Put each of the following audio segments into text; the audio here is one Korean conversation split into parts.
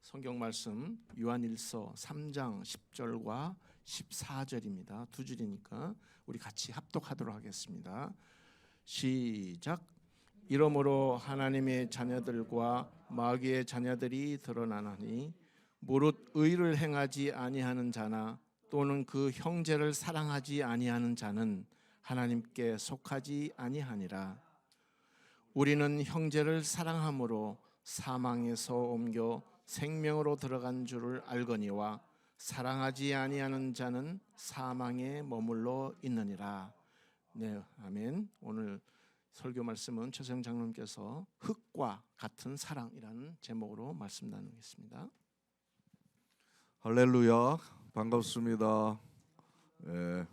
성경 말씀 요한일서 3장 10절과 14절입니다. 두 줄이니까 우리 같이 합독하도록 하겠습니다. 시작. 이러므로 하나님의 자녀들과 마귀의 자녀들이 드러나나니 무릇 의를 행하지 아니하는 자나 또는 그 형제를 사랑하지 아니하는 자는 하나님께 속하지 아니하니라. 우리는 형제를 사랑함으로 사망에서 옮겨 생명으로 들어간 줄을 알거니와 사랑하지 아니하는 자는 사망에 머물러 있느니라. 네, 아멘. 오늘 설교 말씀은 최성 장로님께서 흙과 같은 사랑이라는 제목으로 말씀 나누겠습니다. 할렐루야, 반갑습니다. 예,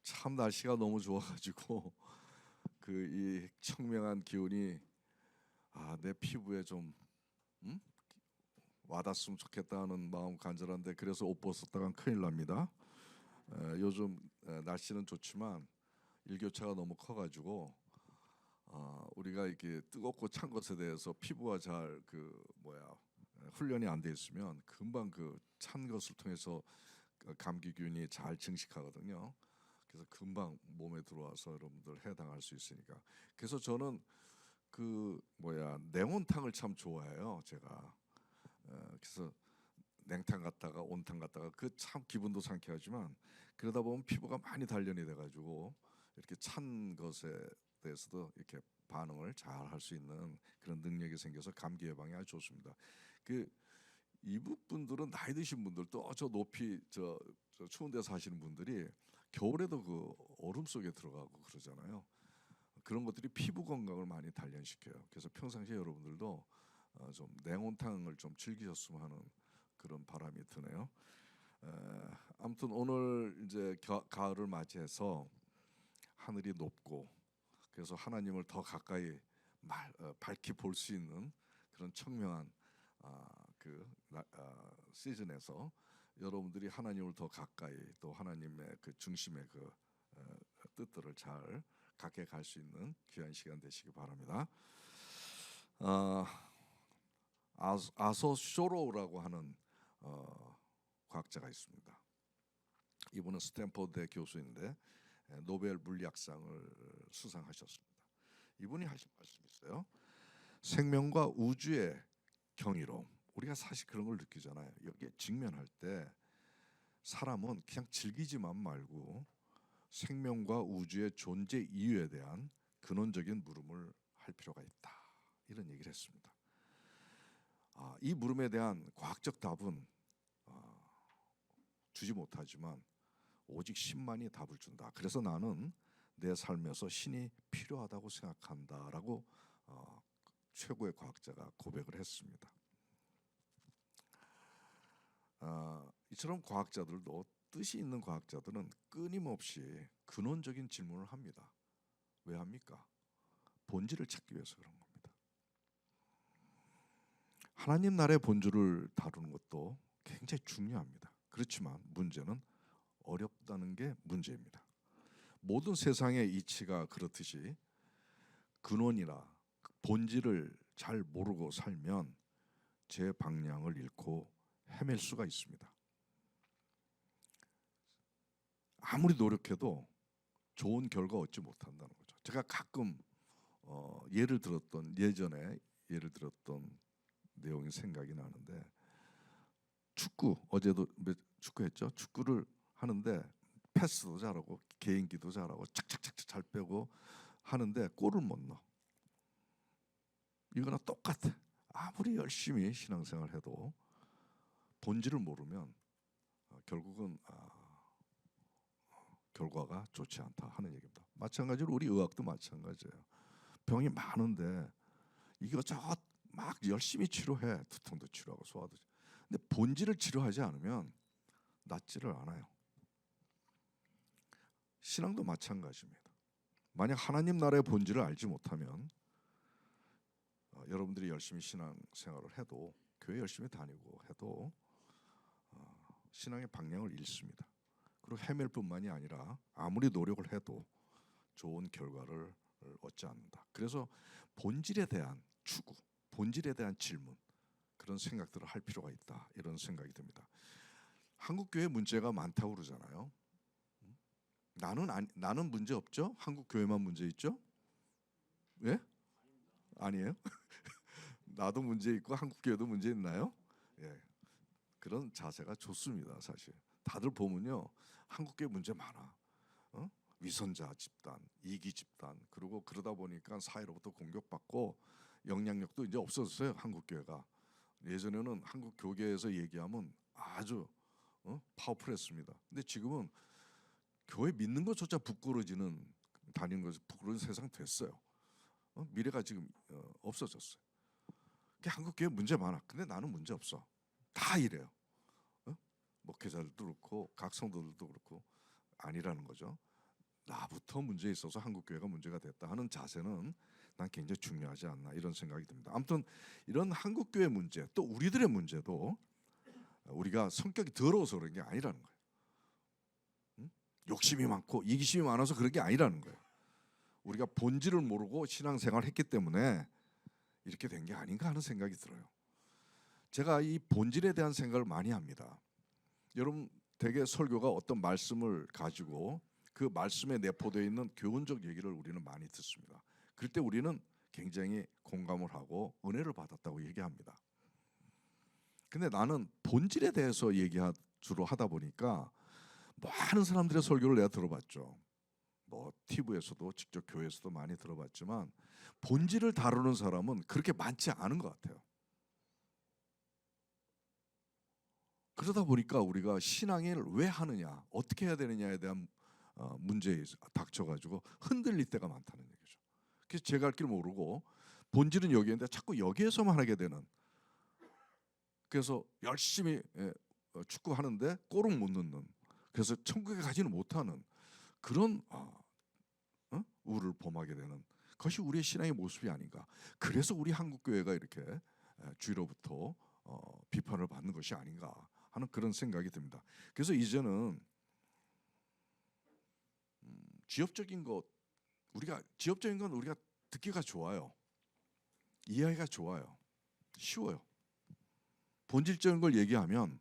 참 날씨가 너무 좋아가지고 이 청명한 기운이 내 피부에 좀 와닿았으면 좋겠다는 마음 간절한데, 그래서 옷 벗었다간 큰일 납니다. 요즘 날씨는 좋지만 일교차가 너무 커가지고 우리가 이렇게 뜨겁고 찬 것에 대해서 피부가 잘 훈련이 안 돼 있으면 금방 그 찬 것을 통해서 감기균이 잘 증식하거든요. 그래서 금방 몸에 들어와서 여러분들 해당할 수 있으니까. 그래서 저는 냉온탕을 참 좋아해요. 제가 그래서 냉탕 갔다가 온탕 갔다가 그 참 기분도 상쾌하지만, 그러다 보면 피부가 많이 단련이 돼가지고 이렇게 찬 것에 대해서도 이렇게 반응을 잘 할 수 있는 그런 능력이 생겨서 감기 예방에 아주 좋습니다. 이북 분들은 나이 드신 분들, 또 저 높이 저 추운 데 사시는 분들이 겨울에도 그 얼음 속에 들어가고 그러잖아요. 그런 것들이 피부 건강을 많이 단련시켜요. 그래서 평상시에 여러분들도 좀 냉온탕을 좀 즐기셨으면 하는 그런 바람이 드네요. 아무튼 오늘 이제 가을을 맞이해서 하늘이 높고, 그래서 하나님을 더 가까이 밝히 볼 수 있는 그런 청명한 시즌에서 여러분들이 하나님을 더 가까이, 또 하나님의 그 중심의 뜻들을 잘 갖게 갈 수 있는 귀한 시간 되시기 바랍니다. 아소 쇼로우라고 하는 과학자가 있습니다. 이분은 스탠퍼드 교수인데 노벨 물리학상을 수상하셨습니다. 이분이 하신 말씀이 있어요. 생명과 우주의 경이로움. 우리가 사실 그런 걸 느끼잖아요. 여기에 직면할 때 사람은 그냥 즐기지만 말고 생명과 우주의 존재 이유에 대한 근원적인 물음을 할 필요가 있다, 이런 얘기를 했습니다. 이 물음에 대한 과학적 답은 주지 못하지만 오직 신만이 답을 준다. 그래서 나는 내 삶에서 신이 필요하다고 생각한다라고 최고의 과학자가 고백을 했습니다. 이처럼 과학자들도, 뜻이 있는 과학자들은 끊임없이 근원적인 질문을 합니다. 왜 합니까? 본질을 찾기 위해서 그런 겁니다. 하나님 나라의 본질을 다루는 것도 굉장히 중요합니다. 그렇지만 문제는 어렵다는 게 문제입니다. 모든 세상의 이치가 그렇듯이 근원이라 본질을 잘 모르고 살면 제 방향을 잃고 헤맬 수가 있습니다. 아무리 노력해도 좋은 결과 얻지 못한다는 거죠. 제가 가끔 예전에 예를 들었던 내용이 생각이 나는데, 어제도 축구했죠. 축구를 하는데 패스도 잘하고 개인기도 잘하고 착착착착 잘 빼고 하는데 골을 못 넣어. 이거랑 똑같아. 아무리 열심히 신앙생활 해도 본질을 모르면 결국은 결과가 좋지 않다 하는 얘기입니다. 마찬가지로 우리 의학도 마찬가지예요. 병이 많은데 이것저것 막 열심히 치료해. 두통도 치료하고 소화도. 근데 본질을 치료하지 않으면 낫지를 않아요. 신앙도 마찬가지입니다. 만약 하나님 나라의 본질을 알지 못하면 여러분들이 열심히 신앙생활을 해도, 교회 열심히 다니고 해도 신앙의 방향을 잃습니다. 그리고 헤맬 뿐만이 아니라 아무리 노력을 해도 좋은 결과를 얻지 않는다. 그래서 본질에 대한 추구, 본질에 대한 질문, 그런 생각들을 할 필요가 있다, 이런 생각이 듭니다. 한국 교회 문제가 많다고 그러잖아요. 나는 문제 없죠? 한국 교회만 문제 있죠? 예? 아니에요? 나도 문제 있고 한국 교회도 문제 있나요? 예. 그런 자세가 좋습니다. 사실 다들 보면요, 한국 교회 문제 많아. 위선자 집단, 이기 집단, 그리고 그러다 보니까 사회로부터 공격받고 영향력도 이제 없어졌어요. 한국 교회가 예전에는 한국 교계에서 얘기하면 아주 파워풀했습니다. 근데 지금은 교회 믿는 것조차 부끄러지는, 다니는 것이 부끄러운 세상 됐어요. 미래가 지금 없어졌어요. 한국 교회 문제 많아. 근데 나는 문제 없어. 다 이래요. 목회자들도 그렇고 각 성도들도 그렇고 아니라는 거죠. 나부터 문제 있어서 한국 교회가 문제가 됐다 하는 자세는 난 굉장히 중요하지 않나, 이런 생각이 듭니다. 아무튼 이런 한국 교회 문제, 또 우리들의 문제도 우리가 성격이 더러워서 그런 게 아니라는 거예요. 욕심이 많고 이기심이 많아서 그런 게 아니라는 거예요. 우리가 본질을 모르고 신앙생활을 했기 때문에 이렇게 된 게 아닌가 하는 생각이 들어요. 제가 이 본질에 대한 생각을 많이 합니다. 여러분, 대개 설교가 어떤 말씀을 가지고 그 말씀에 내포되어 있는 교훈적 얘기를 우리는 많이 듣습니다. 그럴 때 우리는 굉장히 공감을 하고 은혜를 받았다고 얘기합니다. 근데 나는 본질에 대해서 주로 하다 보니까 많은 사람들의 설교를 내가 들어봤죠. 뭐 TV에서도 직접 교회에서도 많이 들어봤지만 본질을 다루는 사람은 그렇게 많지 않은 것 같아요. 그러다 보니까 우리가 신앙을 왜 하느냐, 어떻게 해야 되느냐에 대한 문제에 닥쳐가지고 흔들릴 때가 많다는 얘기죠. 그래서 제 갈 길 모르고 본질은 여기인데 자꾸 여기에서만 하게 되는, 그래서 열심히 축구하는데 골은 못 넣는, 그래서 천국에 가지는 못하는 그런 우를 범하게 되는 것이 우리의 신앙의 모습이 아닌가. 그래서 우리 한국 교회가 이렇게 주위로부터 비판을 받는 것이 아닌가 하는 그런 생각이 듭니다. 그래서 이제는 지엽적인 건 우리가 듣기가 좋아요. 이해하기가 좋아요. 쉬워요. 본질적인 걸 얘기하면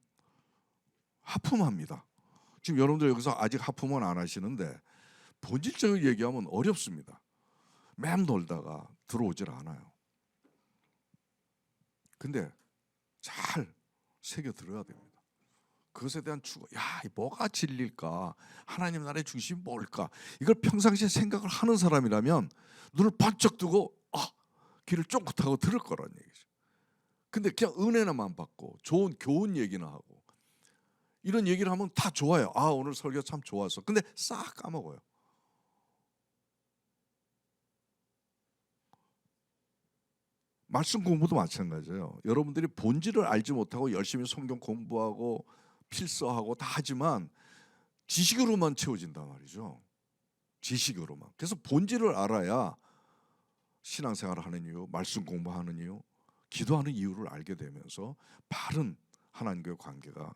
하품합니다. 지금 여러분들 여기서 아직 하품은 안 하시는데 본질적인 얘기하면 어렵습니다. 맴돌다가 들어오질 않아요. 근데 잘 새겨 들어야 됩니다. 그것에 대한 추구, 뭐가 진리일까? 하나님 나라의 중심이 뭘까? 이걸 평상시에 생각을 하는 사람이라면 눈을 번쩍 뜨고 귀를 쫑긋하고 들을 거란 얘기죠. 근데 그냥 은혜나만 받고 좋은 교훈 얘기나 하고 이런 얘기를 하면 다 좋아요. 오늘 설교 참 좋았어. 근데 싹 까먹어요. 말씀 공부도 마찬가지예요. 여러분들이 본질을 알지 못하고 열심히 성경 공부하고 필서하고 다 하지만 지식으로만 채워진단 말이죠. 지식으로만. 그래서 본질을 알아야 신앙생활을 하는 이유, 말씀 공부하는 이유, 기도하는 이유를 알게 되면서 바른 하나님과의 관계가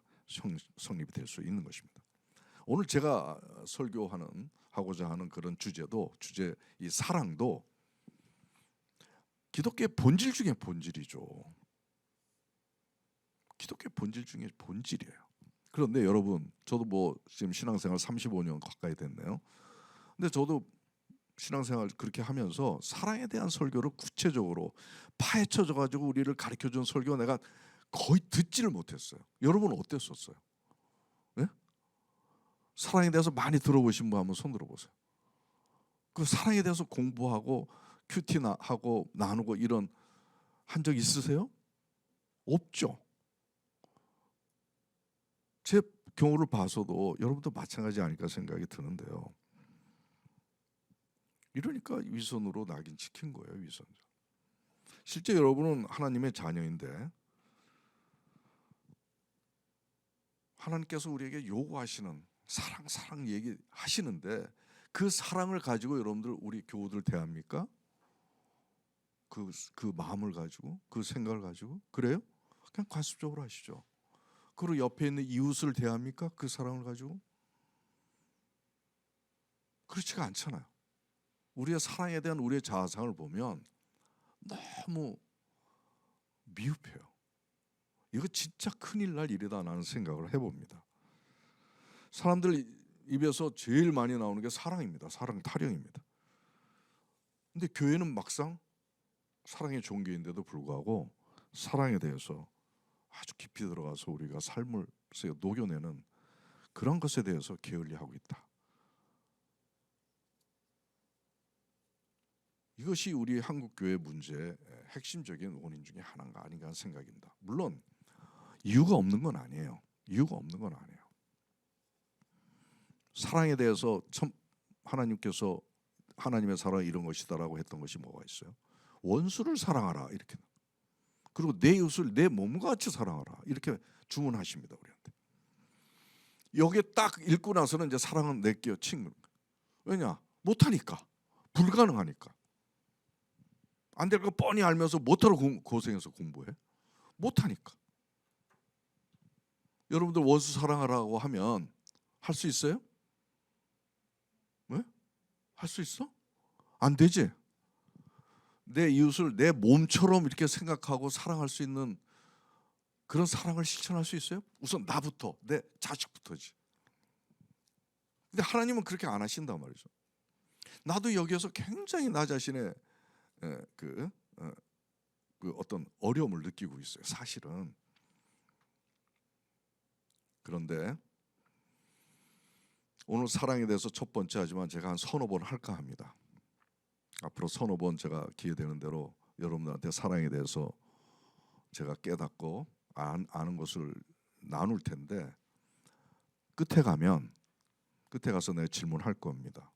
성립이 될 수 있는 것입니다. 오늘 제가 하고자 하는 그런 이 사랑도 기독교의 본질 중에 본질이죠. 기독교의 본질 중에 본질이에요. 그런데 여러분, 저도 지금 신앙생활 35년 가까이 됐네요. 근데 저도 신앙생활 그렇게 하면서 사랑에 대한 설교를 구체적으로 파헤쳐져 가지고 우리를 가르쳐준 설교 내가 거의 듣지를 못했어요. 여러분 어땠었어요? 네? 사랑에 대해서 많이 들어보신 분 한번 손 들어보세요. 그 사랑에 대해서 공부하고 큐티하고 나누고 이런 한 적 있으세요? 없죠. 제 경우를 봐서도 여러분도 마찬가지 아닐까 생각이 드는데요. 이러니까 위선으로 낙인 찍힌 거예요. 위선자. 실제 여러분은 하나님의 자녀인데 하나님께서 우리에게 요구하시는 사랑 얘기하시는데 그 사랑을 가지고 여러분들 우리 교우들 대합니까? 그 마음을 가지고, 그 생각을 가지고 그래요? 그냥 관습적으로 하시죠. 그리고 옆에 있는 이웃을 대합니까? 그 사랑을 가지고? 그렇지가 않잖아요. 우리의 사랑에 대한 우리의 자아상을 보면 너무 미흡해요. 이거 진짜 큰일 날 일이다 라는 생각을 해봅니다. 사람들 입에서 제일 많이 나오는 게 사랑입니다. 사랑 타령입니다. 근데 교회는 막상 사랑의 종교인데도 불구하고 사랑에 대해서 아주 깊이 들어가서 우리가 삶을 녹여내는 그런 것에 대해서 게을리하고 있다. 이것이 우리 한국교회 문제의 핵심적인 원인 중에 하나가 아닌가 하는 생각입니다. 물론 이유가 없는 건 아니에요. 이유가 없는 건 아니에요. 사랑에 대해서 하나님께서 하나님의 사랑이 이런 것이다라고 했던 것이 뭐가 있어요? 원수를 사랑하라 이렇게. 그리고 내 이웃을 내 몸과 같이 사랑하라 이렇게 주문하십니다 우리한테. 여기에 딱 읽고 나서는 이제 사랑은 내게요 친구. 왜냐? 못하니까. 불가능하니까. 안 될 거 뻔히 알면서 못하러 고생해서 공부해? 못하니까. 여러분들 원수 사랑하라고 하면 할 수 있어요? 왜? 할 수 있어? 안 되지. 내 이웃을 내 몸처럼 이렇게 생각하고 사랑할 수 있는 그런 사랑을 실천할 수 있어요? 우선 나부터, 내 자식부터지. 근데 하나님은 그렇게 안 하신단 말이죠. 나도 여기에서 굉장히 나 자신의 그 어떤 어려움을 느끼고 있어요. 사실은. 그런데 오늘 사랑에 대해서 첫 번째 하지만 제가 한 서너 번 할까 합니다. 앞으로 서너 번 제가 기회되는 대로 여러분들한테 사랑에 대해서 제가 깨닫고 아는 것을 나눌 텐데 끝에 가서 내가 질문할 겁니다.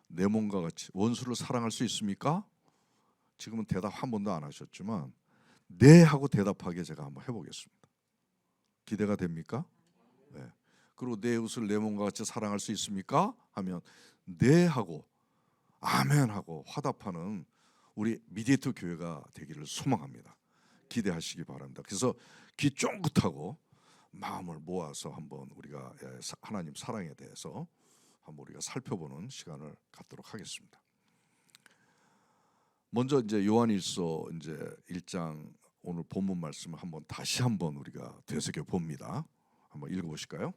내 몸과 같이 원수를 사랑할 수 있습니까? 지금은 대답 한 번도 안 하셨지만 네 하고 대답하게 제가 한번 해보겠습니다. 기대가 됩니까? 네. 그리고 내 이웃을 내 몸과 같이 사랑할 수 있습니까? 하면 네 하고 아멘 하고 화답하는 우리 미디에이터 교회가 되기를 소망합니다. 기대하시기 바랍니다. 그래서 귀 쫑긋하고 마음을 모아서 한번 우리가 하나님 사랑에 대해서 한번 우리가 살펴보는 시간을 갖도록 하겠습니다. 먼저 이제 요한일서 이제 1장 오늘 본문 말씀을 다시 한번 우리가 되새겨 봅니다. 한번 읽어 보실까요?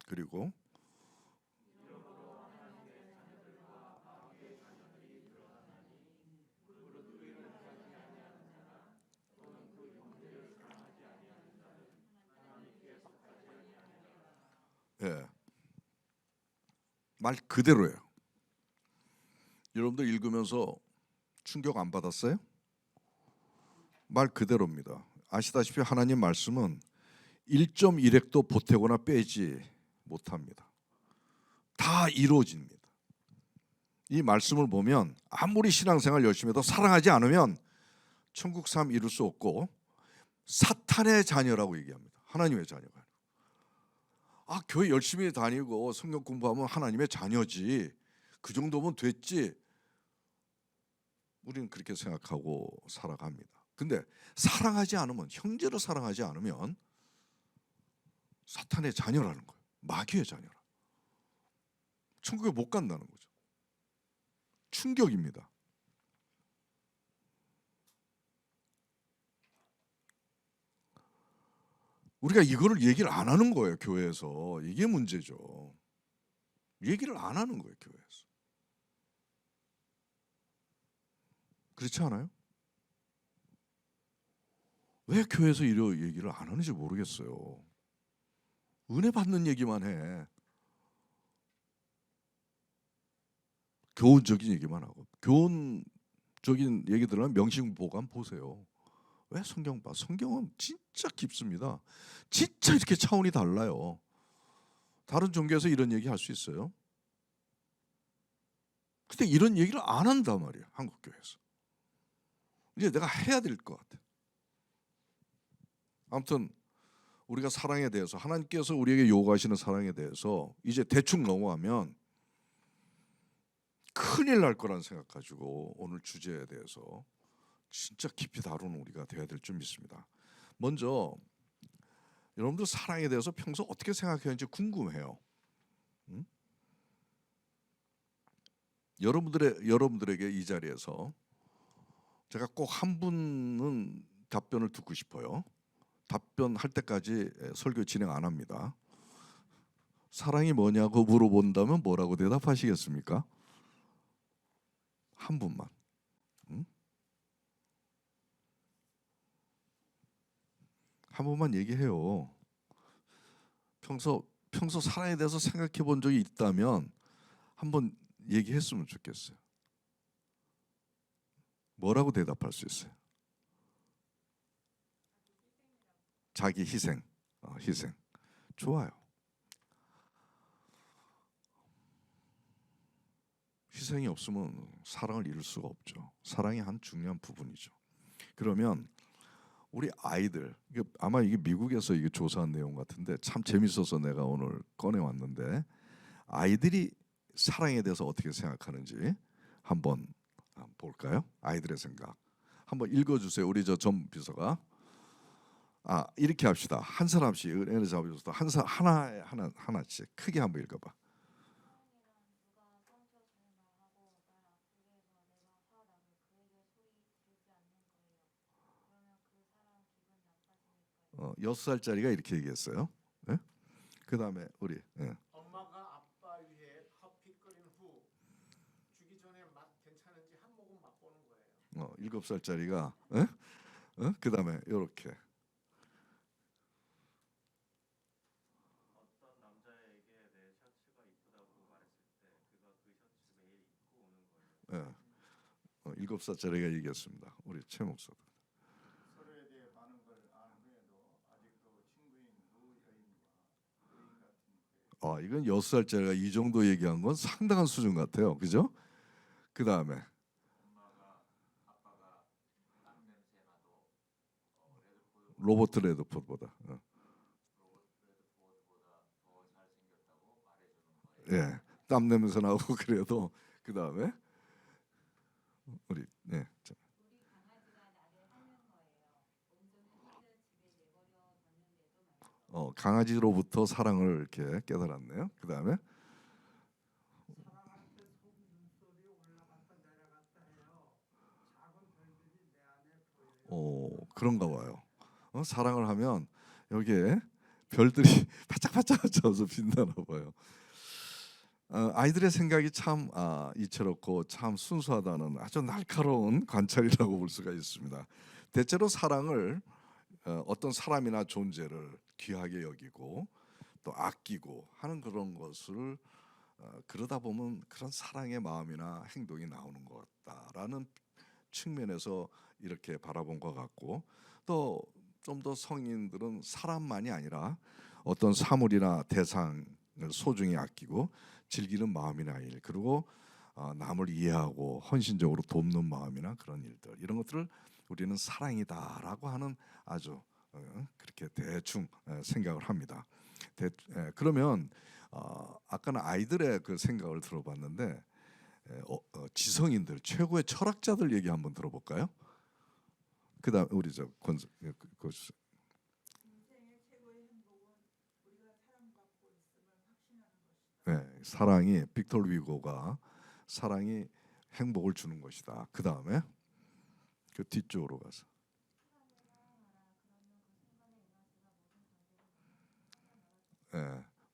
그리고 말 그대로예요. 여러분들 읽으면서 충격 안 받았어요? 말 그대로입니다. 아시다시피 하나님 말씀은 1.1획도 보태거나 빼지 못합니다. 다 이루어집니다. 이 말씀을 보면 아무리 신앙생활 열심히 해도 사랑하지 않으면 천국 삶 이룰 수 없고 사탄의 자녀라고 얘기합니다. 하나님의 자녀가. 교회 열심히 다니고 성경 공부하면 하나님의 자녀지. 그 정도면 됐지. 우리는 그렇게 생각하고 살아갑니다. 근데 사랑하지 않으면, 형제를 사랑하지 않으면 사탄의 자녀라는 거예요. 마귀의 자녀라. 천국에 못 간다는 거죠. 충격입니다. 우리가 이거를 얘기를 안 하는 거예요. 교회에서. 이게 문제죠. 얘기를 안 하는 거예요. 교회에서. 그렇지 않아요? 왜 교회에서 이런 얘기를 안 하는지 모르겠어요. 은혜 받는 얘기만 해. 교훈적인 얘기만 하고. 교훈적인 얘기 들으면 명심보감 보세요. 왜 성경 봐? 성경은 진짜 깊습니다. 진짜 이렇게 차원이 달라요. 다른 종교에서 이런 얘기 할 수 있어요? 근데 이런 얘기를 안 한단 말이에요. 한국교회에서. 이제 내가 해야 될 것 같아. 아무튼 우리가 사랑에 대해서, 하나님께서 우리에게 요구하시는 사랑에 대해서 이제 대충 넘어가면 큰일 날 거란 생각 가지고 오늘 주제에 대해서 진짜 깊이 다루는 우리가 되어야 될 줄 믿습니다. 먼저 여러분들 사랑에 대해서 평소 어떻게 생각하는지 궁금해요. 응? 여러분들에게 이 자리에서 제가 꼭 한 분은 답변을 듣고 싶어요. 답변할 때까지 설교 진행 안 합니다. 사랑이 뭐냐고 물어본다면 뭐라고 대답하시겠습니까? 한 분만. 응? 한 분만 얘기해요. 평소 사랑에 대해서 생각해 본 적이 있다면 한번 얘기했으면 좋겠어요. 뭐라고 대답할 수 있어요? 자기 희생. 희생. 좋아요. 희생이 없으면 사랑을 이룰 수가 없죠. 사랑이 한 중요한 부분이죠. 그러면 우리 아이들, 아마 이게 미국에서 이게 조사한 내용 같은데 참 재밌어서 내가 오늘 꺼내 왔는데, 아이들이 사랑에 대해서 어떻게 생각하는지 한번 볼까요? 아이들의 생각 한번 읽어주세요. 우리 저 전 비서가. 이렇게 합시다. 한 사람씩 은혜를 잡아줘서 하나씩 크게 한번 읽어봐. 여섯 살짜리가 이렇게 얘기했어요. 예? 그 다음에 우리 엄마가 아빠 위해 커피 끓인 후 주기 전에 맛 괜찮은지 한 모금 맛보는 거예요. 7살짜리가 그 다음에 이렇게 어떤 남자에게 내 셔츠가 이쁘다고 말했을 때 그가 그 셔츠 매일 입고 오는 거예요. 7살짜리가 얘기했습니다. 우리 최 목사. 서로에 대해 많은 걸 안 후에도 아직도 친구인 여인 같은 이건 6살짜리가 이 정도 얘기한 건 상당한 수준 같아요. 그죠? 그 다음에 엄마가 아빠가 땀 냄새 나도 로버트 레드포드보다 레드포드보다 더 잘생겼다고 말해주는 거예요. 땀 냄새 나고 그래도 그 다음에 우리 자. 우리 강아지가 나를 하는 거예요. 온종일 털을 집에 내버려 뒀는데도 말이죠. 강아지로부터 사랑을 이렇게 깨달았네요. 그 다음에 사랑할 때 속 눈썹이 올라갔다 내려갔다 해요. 작은 별들이 내 안에 보여요. 그런가 봐요. 사랑을 하면 여기에 별들이 반짝반짝 져서 빛나나 봐요. 아이들의 생각이 참 이채롭고 참 순수하다는 아주 날카로운 관찰이라고 볼 수가 있습니다. 대체로 사랑을 어떤 사람이나 존재를 귀하게 여기고 또 아끼고 하는 그런 것을 그러다 보면 그런 사랑의 마음이나 행동이 나오는 것 같다라는 측면에서 이렇게 바라본 것 같고, 또 좀 더 성인들은 사람만이 아니라 어떤 사물이나 대상을 소중히 아끼고 즐기는 마음이나 일, 그리고 남을 이해하고 헌신적으로 돕는 마음이나 그런 일들, 이런 것들을 우리는 사랑이다라고 하는 아주 그렇게 대충 생각을 합니다. 그러면 아까는 아이들의 그 생각을 들어봤는데 지성인들, 최고의 철학자들 얘기 한번 들어볼까요? 그다음 우리 저 권수 인생의 최고의 행복은 우리가 사랑받고 있음을 확신하는 것이다. 사랑이, 빅터 위고가 사랑이 행복을 주는 것이다. 그 다음에 그 뒤쪽으로 가서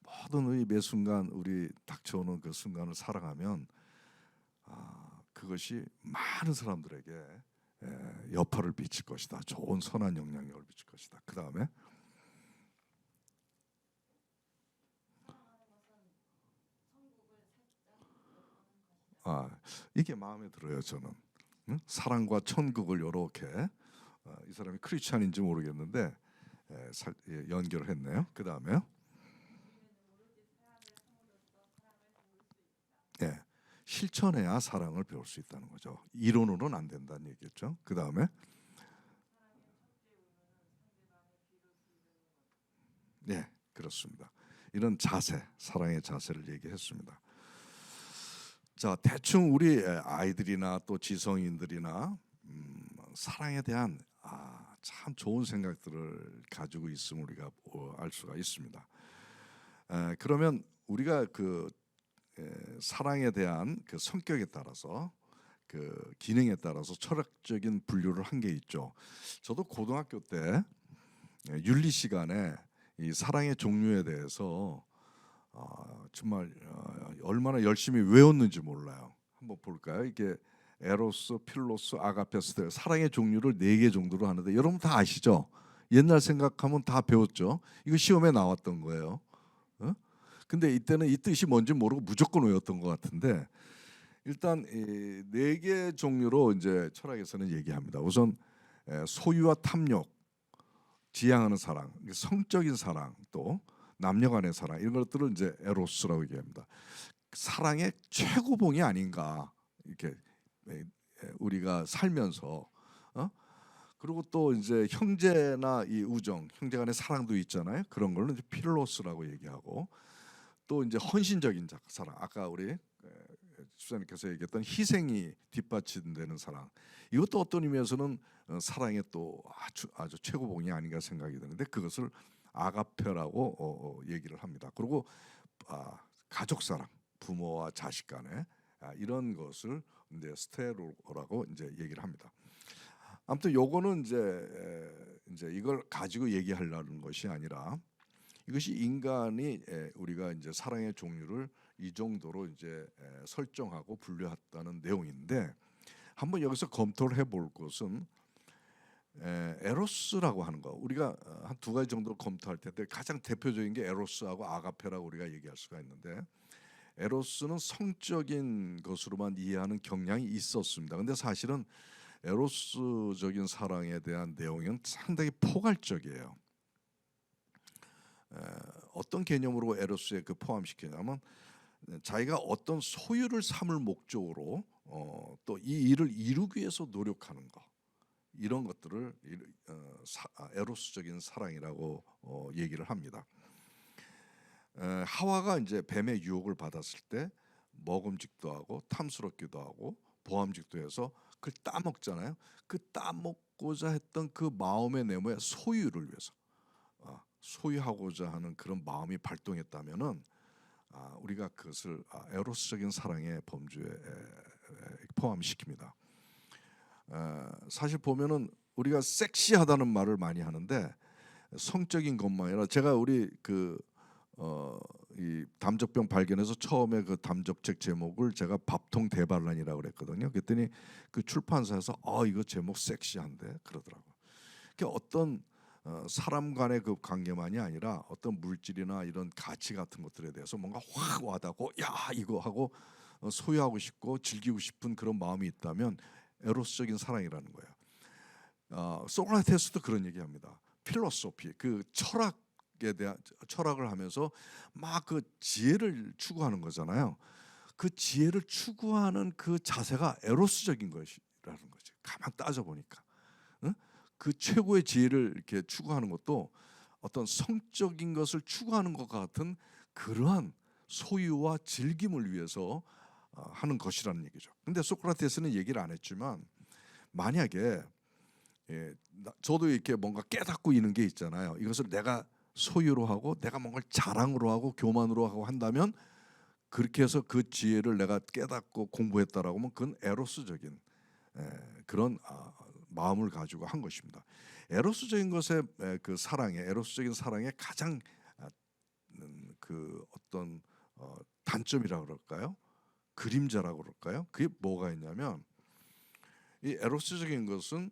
모든 우리 매 순간 우리 닥쳐오는 그 순간을 사랑하면 그것이 많은 사람들에게 여파를 미칠 것이다. 좋은 선한 영향력을 미칠 것이다. 그 다음에 이게 마음에 들어요. 저는 사랑과 천국을 이렇게 이 사람이 크리스찬인지 모르겠는데 연결을 했네요. 그 다음에요. 실천해야 사랑을 배울 수 있다는 거죠. 이론으로는 안 된다는 얘기겠죠. 그 다음에 그렇습니다. 이런 자세, 사랑의 자세를 얘기했습니다. 자, 대충 우리 아이들이나 또 지성인들이나 사랑에 대한 참 좋은 생각들을 가지고 있음을 우리가 알 수가 있습니다. 그러면 우리가 그 사랑에 대한 그 성격에 따라서 그 기능에 따라서 철학적인 분류를 한 게 있죠. 저도 고등학교 때 윤리 시간에 이 사랑의 종류에 대해서 정말 얼마나 열심히 외웠는지 몰라요. 한번 볼까요? 이게 에로스, 필로스, 아가페스, 사랑의 종류를 4개 정도로 하는데 여러분 다 아시죠? 옛날 생각하면 다 배웠죠. 이거 시험에 나왔던 거예요. 근데 이때는 이 뜻이 뭔지 모르고 무조건 외웠던 것 같은데 일단 이 4개 종류로 이제 철학에서는 얘기합니다. 우선 소유와 탐욕, 지향하는 사랑, 성적인 사랑, 또 남녀간의 사랑 이런 것들을 이제 에로스라고 얘기합니다. 사랑의 최고봉이 아닌가 이렇게 우리가 살면서 그리고 또 이제 형제나 이 우정, 형제간의 사랑도 있잖아요. 그런 걸로 이제 필로스라고 얘기하고 또 이제 헌신적인 사랑, 아까 우리 수사님께서 얘기했던 희생이 뒷받침되는 사랑, 이것도 어떤 의미에서는 사랑의 또 아주 최고봉이 아닌가 생각이 드는데 그것을 아가페라고 얘기를 합니다. 그리고 가족 사랑, 부모와 자식 간에 이런 것을 이제 스테로라고 이제 얘기를 합니다. 아무튼 요거는 이제 이걸 가지고 얘기하려는 것이 아니라 이것이 인간이 우리가 이제 사랑의 종류를 이 정도로 이제 설정하고 분류했다는 내용인데 한번 여기서 검토를 해볼 것은 에로스라고 하는 거. 우리가 한 2가지 정도 검토할 텐데 가장 대표적인 게 에로스하고 아가페라고 우리가 얘기할 수가 있는데 에로스는 성적인 것으로만 이해하는 경향이 있었습니다. 근데 사실은 에로스적인 사랑에 대한 내용은 상당히 포괄적이에요. 어떤 개념으로 에로스에 그 포함시키냐면 자기가 어떤 소유를 삼을 목적으로 또 이 일을 이루기 위해서 노력하는 거, 이런 것들을 에로스적인 사랑이라고 얘기를 합니다. 하와가 이제 뱀의 유혹을 받았을 때 먹음직도 하고 탐스럽기도 하고 보암직도 해서 그걸 따먹잖아요. 그 따먹고자 했던 그 마음의 내모의 소유를 위해서 소유하고자 하는 그런 마음이 발동했다면은 우리가 그것을 에로스적인 사랑의 범주에 포함시킵니다. 사실 보면은 우리가 섹시하다는 말을 많이 하는데 성적인 것만 아니라 제가 우리 이 담적병 발견해서 처음에 그 담적책 제목을 제가 밥통 대반란이라고 그랬거든요. 그랬더니 그 출판사에서 이거 제목 섹시한데 그러더라고요. 그러니까 어떤 사람 간의 그 관계만이 아니라 어떤 물질이나 이런 가치 같은 것들에 대해서 뭔가 확 와닿고 야 이거 하고 소유하고 싶고 즐기고 싶은 그런 마음이 있다면 에로스적인 사랑이라는 거예요. 소크라테스도 그런 얘기합니다. 필로소피, 그 철학에 대한 철학을 하면서 막 그 지혜를 추구하는 거잖아요. 그 지혜를 추구하는 그 자세가 에로스적인 것이라는 거죠. 가만 따져 보니까. 그 최고의 지혜를 이렇게 추구하는 것도 어떤 성적인 것을 추구하는 것 같은 그러한 소유와 즐김을 위해서 하는 것이라는 얘기죠. 근데 소크라테스는 얘기를 안 했지만 만약에 저도 이렇게 뭔가 깨닫고 있는 게 있잖아요. 이것을 내가 소유로 하고 내가 뭔가를 자랑으로 하고 교만으로 하고 한다면 그렇게 해서 그 지혜를 내가 깨닫고 공부했다라고 하면 그건 에로스적인 그런 마음을 가지고 한 것입니다. 에로스적인 것의 그 사랑의 에로스적인 사랑의 가장 그 어떤 단점이라고 그럴까요? 그림자라고 그럴까요? 그게 뭐가 있냐면 이 에로스적인 것은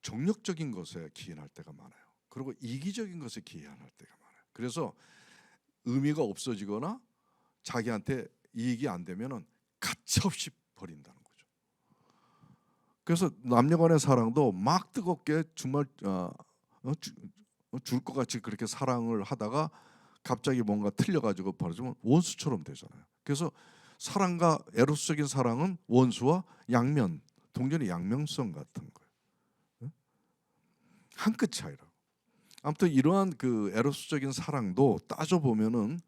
정력적인 것에 기인할 때가 많아요. 그리고 이기적인 것에 기인할 때가 많아요. 그래서 의미가 없어지거나 자기한테 이익이 안 되면은 가차없이 버린다는 거죠. 그래서 남녀간의 사랑도 막 뜨겁게 정말 줄 것 같이 그렇게 사랑을 하다가 갑자기 뭔가 틀려가지고 버려지면 원수처럼 되잖아요. 그래서 사랑과 에로스적인 사랑은 원수와 양면, 동전의 양면성 같은 거예요. 한 끗 차이라고. 아무튼 이러한 그 에로스적인 사랑도 따져 보면은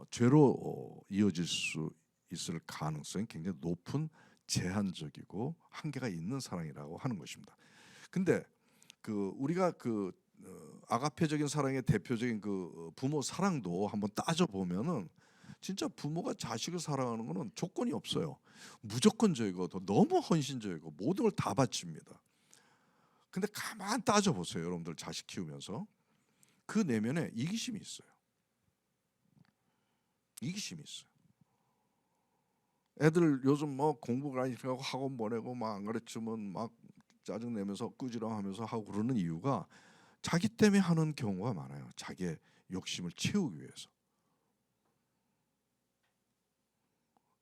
죄로 이어질 수 있을 가능성이 굉장히 높은 제한적이고 한계가 있는 사랑이라고 하는 것입니다. 근데 그 우리가 그 아가페적인 사랑의 대표적인 그 부모 사랑도 한번 따져 보면은 진짜 부모가 자식을 사랑하는 거는 조건이 없어요. 무조건적이고 또 너무 헌신적이고 모든 걸 다 바칩니다. 근데 가만 따져 보세요, 여러분들 자식 키우면서 그 내면에 이기심이 있어요. 이기심이 있어요. 애들 요즘 뭐 공부 안 시키고 학원 보내고 막 안 가르치면 막 짜증 내면서 꾸지람하면서 하고 그러는 이유가 자기 때문에 하는 경우가 많아요. 자기의 욕심을 채우기 위해서.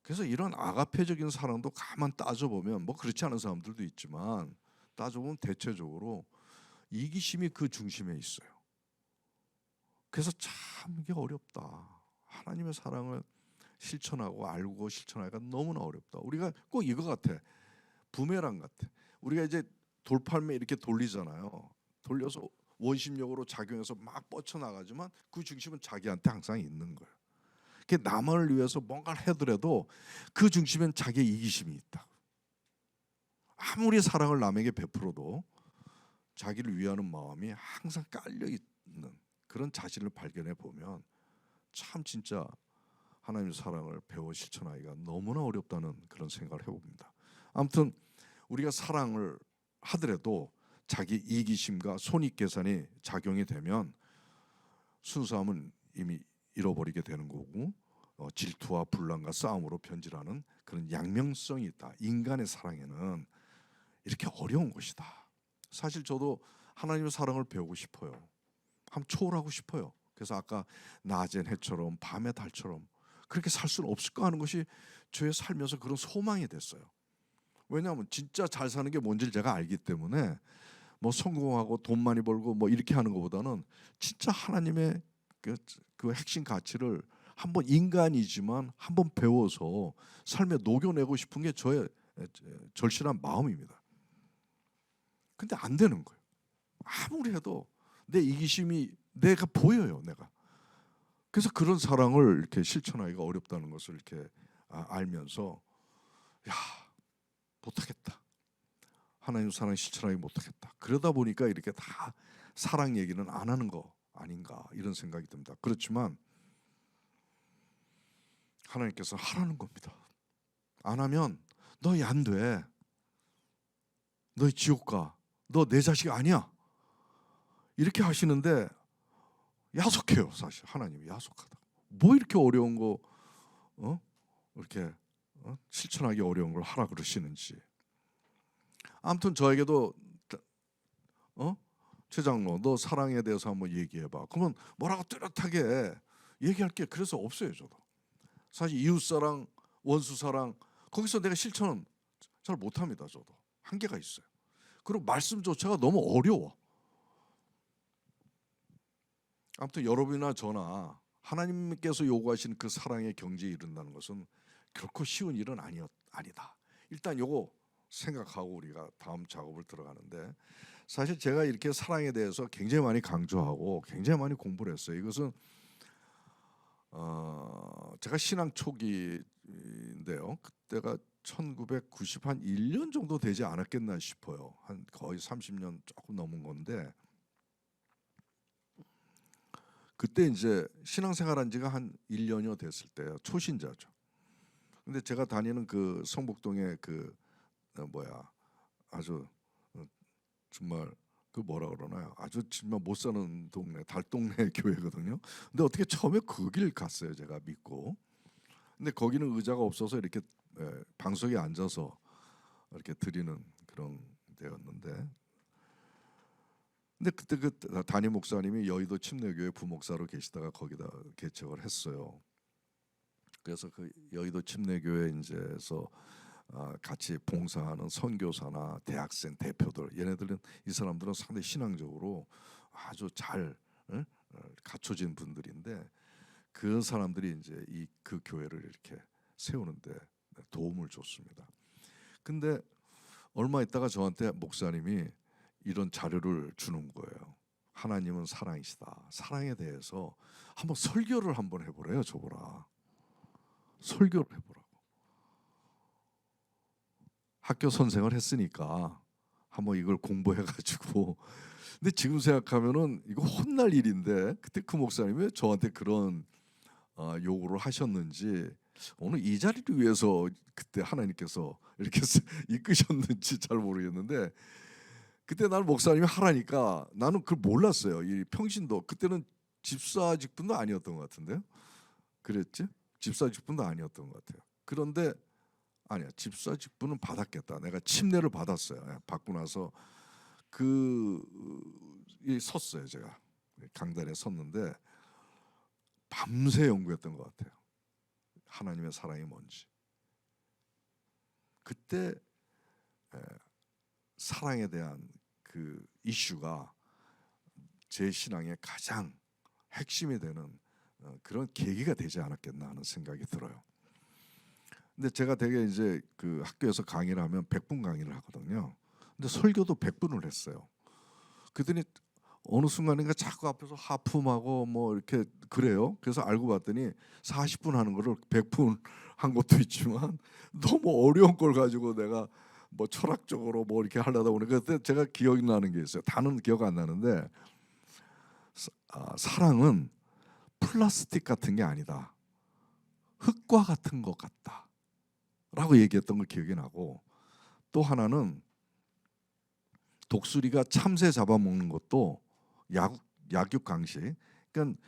그래서 이런 아가페적인 사랑도 가만 따져보면 뭐 그렇지 않은 사람들도 있지만 따져보면 대체적으로 이기심이 그 중심에 있어요. 그래서 참 이게 어렵다. 하나님의 사랑을 실천하고 알고 실천하기가 너무나 어렵다. 우리가 꼭 이거 같아. 부메랑 같아. 우리가 이제 돌팔매 이렇게 돌리잖아요. 돌려서 원심력으로 작용해서 막 뻗쳐나가지만 그 중심은 자기한테 항상 있는 거예요. 그 남을 위해서 뭔가를 하더라도 그 중심엔 자기의 이기심이 있다. 아무리 사랑을 남에게 베풀어도 자기를 위하는 마음이 항상 깔려 있는 그런 자신을 발견해 보면 참 진짜 하나님의 사랑을 배워 실천하기가 너무나 어렵다는 그런 생각을 해봅니다. 아무튼 우리가 사랑을 하더라도 자기 이기심과 손익계산이 작용이 되면 순수함은 이미 잃어버리게 되는 거고 질투와 분란과 싸움으로 변질하는 그런 양면성이 있다. 인간의 사랑에는 이렇게 어려운 것이다. 사실 저도 하나님의 사랑을 배우고 싶어요. 한번 초월하고 싶어요. 그래서 아까 낮엔 해처럼 밤의 달처럼 그렇게 살 수는 없을까 하는 것이 저의 살면서 그런 소망이 됐어요. 왜냐하면 진짜 잘 사는 게 뭔지를 제가 알기 때문에 뭐 성공하고 돈 많이 벌고 뭐 이렇게 하는 것보다는 진짜 하나님의 그 핵심 가치를 한번 인간이지만 한번 배워서 삶에 녹여내고 싶은 게 저의 절실한 마음입니다. 근데 안 되는 거예요. 아무리 해도 내 이기심이 내가 보여요. 내가. 그래서 그런 사랑을 이렇게 실천하기가 어렵다는 것을 이렇게 알면서 야 못하겠다. 하나님 사랑 실천하기 못하겠다. 그러다 보니까 이렇게 다 사랑 얘기는 안 하는 거 아닌가 이런 생각이 듭니다. 그렇지만 하나님께서 하라는 겁니다. 안 하면 너희 안 돼. 너희 지옥 가. 너 내 자식 아니야. 이렇게 하시는데 야속해요. 사실 하나님이 야속하다. 뭐 이렇게 어려운 거 이렇게 실천하기 어려운 걸 하라 그러시는지. 아무튼 저에게도 최 장로 너 사랑에 대해서 한번 얘기해봐. 그러면 뭐라고 뚜렷하게 얘기할 게 그래서 없어요. 저도 사실 이웃사랑 원수사랑 거기서 내가 실천은 잘 못합니다. 저도 한계가 있어요. 그리고 말씀조차가 너무 어려워. 아무튼 여러분이나 저나 하나님께서 요구하시는 그 사랑의 경지에 이른다는 것은 결코 쉬운 일은 아니다. 일단 요거 생각하고 우리가 다음 작업을 들어가는데 사실 제가 이렇게 사랑에 대해서 굉장히 많이 강조하고 굉장히 많이 공부를 했어요. 이것은 제가 신앙 초기인데요. 그때가 1991년 정도 되지 않았겠나 싶어요. 한 거의 30년 조금 넘은 건데 그때 이제 신앙생활한 지가 한 1년여 됐을 때요. 초신자죠. 근데 제가 다니는 그 성북동에 그 아주 정말 그 뭐라 그러나요? 아주 정말 못 사는 동네 달동네 교회거든요. 근데 어떻게 처음에 그 길 갔어요. 제가 믿고. 근데 거기는 의자가 없어서 이렇게 방석에 앉아서 이렇게 드리는 그런 데였는데. 근데 그때 그 담임 목사님이 여의도 침례교회 부목사로 계시다가 거기다 개척을 했어요. 그래서 그 여의도 침례교회 이제서 같이 봉사하는 선교사나 대학생 대표들 얘네들은 이 사람들은 상당히 신앙적으로 아주 잘 갖춰진 분들인데 그 사람들이 이제 그 교회를 이렇게 세우는데 도움을 줬습니다. 근데 얼마 있다가 저한테 목사님이 이런 자료를 주는 거예요. 하나님은 사랑이시다. 사랑에 대해서 한번 설교를 한번 해보래요. 저보라. 설교를 해보라고. 학교 선생을 했으니까 한번 이걸 공부해가지고 근데 지금 생각하면은 이거 혼날 일인데 그때 그 목사님이 왜 저한테 그런 요구를 하셨는지, 오늘 이 자리를 위해서 그때 하나님께서 이렇게 이끄셨는지 잘 모르겠는데, 그때 나는 목사님이 하라니까 나는 그걸 몰랐어요. 이 평신도 그때는 집사 직분도 아니었던 것 같은데요. 그랬지? 집사 직분도 아니었던 것 같아요. 그런데 아니야, 집사 직분은 받았겠다. 내가 침례를 받았어요. 받고 나서 섰어요. 제가 강단에 섰는데 밤새 연구했던 것 같아요. 하나님의 사랑이 뭔지. 그때 사랑에 대한 그 이슈가 제 신앙의 가장 핵심이 되는 그런 계기가 되지 않았겠나 하는 생각이 들어요. 근데 제가 되게 이제 그 학교에서 강의를 하면 100분 강의를 하거든요. 근데 설교도 100분을 했어요. 그랬더니 어느 순간인가 자꾸 앞에서 하품하고 뭐 이렇게 그래요. 그래서 알고 봤더니 40분 하는 거를 100분 한 것도 있지만 너무 어려운 걸 가지고 내가 뭐 철학적으로 뭐 이렇게 하려다 보니까 그때 제가 기억이 나는 게 있어요. 다는 기억 안 나는데 사랑은 플라스틱 같은 게 아니다. 흙과 같은 것 같다. 라고 얘기했던 걸 기억이 나고, 또 하나는 독수리가 참새 잡아먹는 것도 약육강식. 그러니까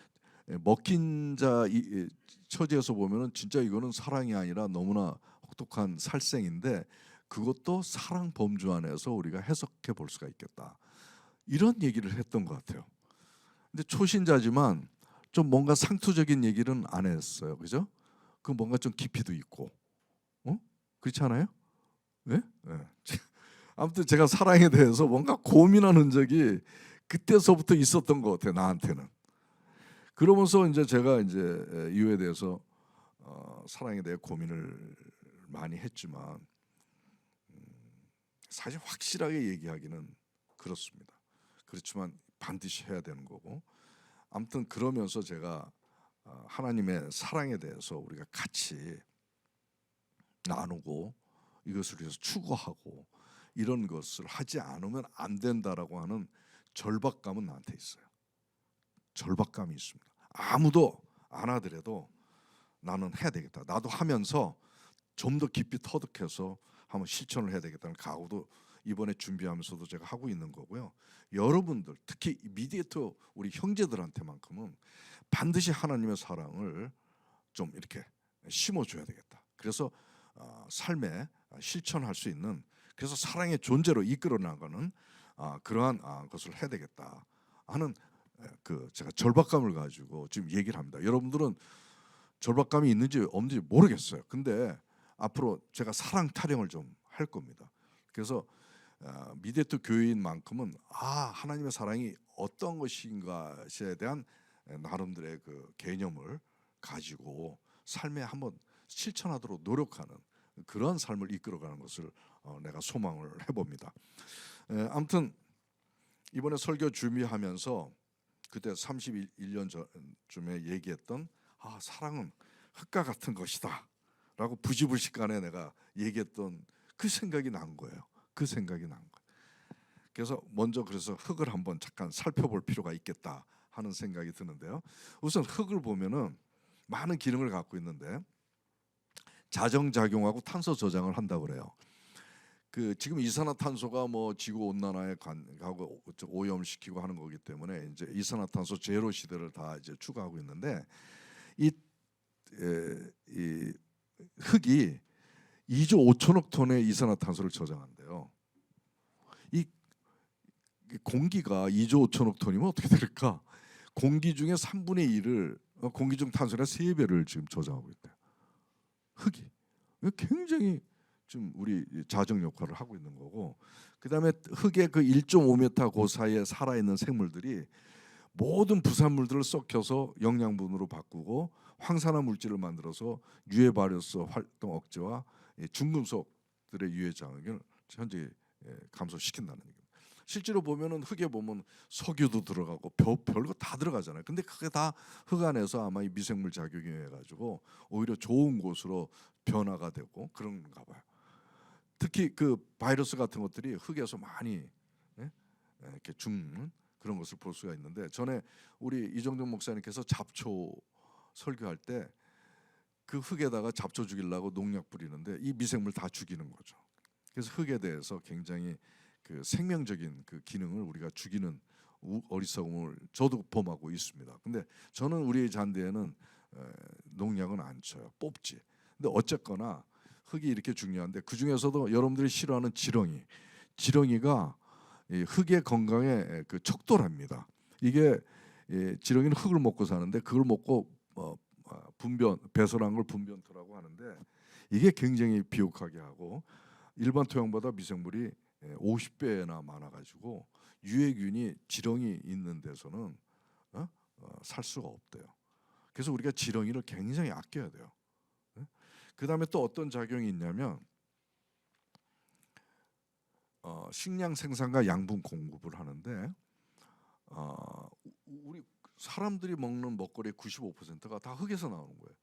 먹힌 자 처지에서 보면은 진짜 이거는 사랑이 아니라 너무나 혹독한 살생인데 그것도 사랑 범주 안에서 우리가 해석해 볼 수가 있겠다. 이런 얘기를 했던 것 같아요. 근데 초신자지만 좀 뭔가 상투적인 얘기는 안 했어요. 그죠? 그 뭔가 좀 깊이도 있고, 그렇지 않아요? 네? 네. 아무튼 제가 사랑에 대해서 뭔가 고민하는 적이 그때서부터 있었던 것 같아요. 나한테는. 그러면서 이제 제가 이제 이유에 대해서 사랑에 대해 고민을 많이 했지만 사실 확실하게 얘기하기는 그렇습니다. 그렇지만 반드시 해야 되는 거고, 아무튼 그러면서 제가 하나님의 사랑에 대해서 우리가 같이 나누고 이것을 위해서 추구하고 이런 것을 하지 않으면 안 된다라고 하는 절박감은 나한테 있어요. 절박감이 있습니다. 아무도 안 하더라도 나는 해야 되겠다. 나도 하면서 좀 더 깊이 터득해서 한번 실천을 해야 되겠다는 각오도 이번에 준비하면서도 제가 하고 있는 거고요. 여러분들, 특히 미디에이터 우리 형제들한테만큼은 반드시 하나님의 사랑을 좀 이렇게 심어줘야 되겠다. 그래서 삶에 실천할 수 있는, 그래서 사랑의 존재로 이끌어 나가는 그러한 것을 해야 되겠다 하는 그 제가 절박감을 가지고 지금 얘기를 합니다. 여러분들은 절박감이 있는지 없는지 모르겠어요. 근데 앞으로 제가 사랑 타령을 좀 할 겁니다. 그래서 미데토 교회인만큼은 하나님의 사랑이 어떤 것인가에 대한 나름대로의 그 개념을 가지고 삶에 한번 실천하도록 노력하는 그런 삶을 이끌어가는 것을 내가 소망을 해봅니다. 아무튼 이번에 설교 준비하면서 그때 31년 전쯤에 얘기했던 사랑은 흙과 같은 것이다 라고 부지불식간에 내가 얘기했던 그 생각이 난 거예요. 그 생각이 난 거예요. 그래서 그래서 흙을 한번 잠깐 살펴볼 필요가 있겠다 하는 생각이 드는데요. 우선 흙을 보면은 많은 기능을 갖고 있는데 자정작용하고 탄소 저장을 한다고 그래요. 그 지금 이산화탄소가 뭐 지구 온난화에 가고 오염시키고 하는 거기 때문에 이제 이산화탄소 제로 시대를 다 이제 추구하고 있는데 이 흙이 2조 5천억 톤의 이산화탄소를 저장한대요. 이 공기가 2조 5천억 톤이면 어떻게 될까? 공기 중에 3분의 1을 공기 중 탄소의 3배를 지금 저장하고 있대요. 흙이 굉장히 지금 우리 자정 역할을 하고 있는 거고, 그다음에 흙의 그 1.5m 그 사이에 살아 있는 생물들이 모든 부산물들을 썩혀서 영양분으로 바꾸고 황산화 물질을 만들어서 유해 발효소 활동 억제와 중금속들의 유해 장애를 현재 감소시킨다는 얘기입니다. 실제로 보면은 흙에 보면 석유도 들어가고 별거 다 들어가잖아요. 근데 그게 다 흙 안에서 아마 이 미생물 작용이 해가지고 오히려 좋은 곳으로 변화가 되고 그런가 봐요. 특히 그 바이러스 같은 것들이 흙에서 많이 이렇게 죽는 그런 것을 볼 수가 있는데, 전에 우리 이정종 목사님께서 잡초 설교할 때 그 흙에다가 잡초 죽이려고 농약 뿌리는데 이 미생물 다 죽이는 거죠. 그래서 흙에 대해서 굉장히 그 생명적인 그 기능을 우리가 죽이는 어리석음을 저도 범하고 있습니다. 근데 저는 우리 잔디에는 농약은 안 쳐요. 뽑지. 근데 어쨌거나 흙이 이렇게 중요한데 그 중에서도 여러분들이 싫어하는 지렁이가 이 흙의 건강에 그 척도랍니다. 이게 지렁이는 흙을 먹고 사는데 그걸 먹고 배설한 걸 분변토라고 하는데 이게 굉장히 비옥하게 하고 일반 토양보다 미생물이 50배나 많아가지고 유해균이 지렁이 있는 데서는 살 수가 없대요. 그래서 우리가 지렁이를 굉장히 아껴야 돼요. 그 다음에 또 어떤 작용이 있냐면 식량 생산과 양분 공급을 하는데 우리 사람들이 먹는 먹거리의 95%가 다 흙에서 나오는 거예요.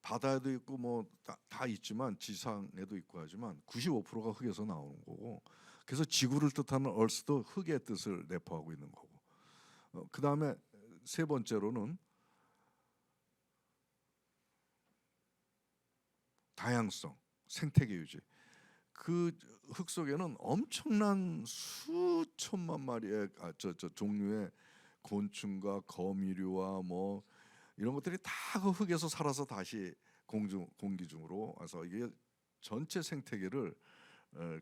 바다에도 있고 뭐 다 있지만 지상에도 있고 하지만 95%가 흙에서 나오는 거고, 그래서 지구를 뜻하는 얼스도 흙의 뜻을 내포하고 있는 거고, 그 다음에 세 번째로는 다양성, 생태계 유지. 그 흙 속에는 엄청난 수천만 마리의 종류의 곤충과 거미류와 뭐 이런 것들이 다 그 흙에서 살아서 다시 공기 중으로 와서 이게 전체 생태계를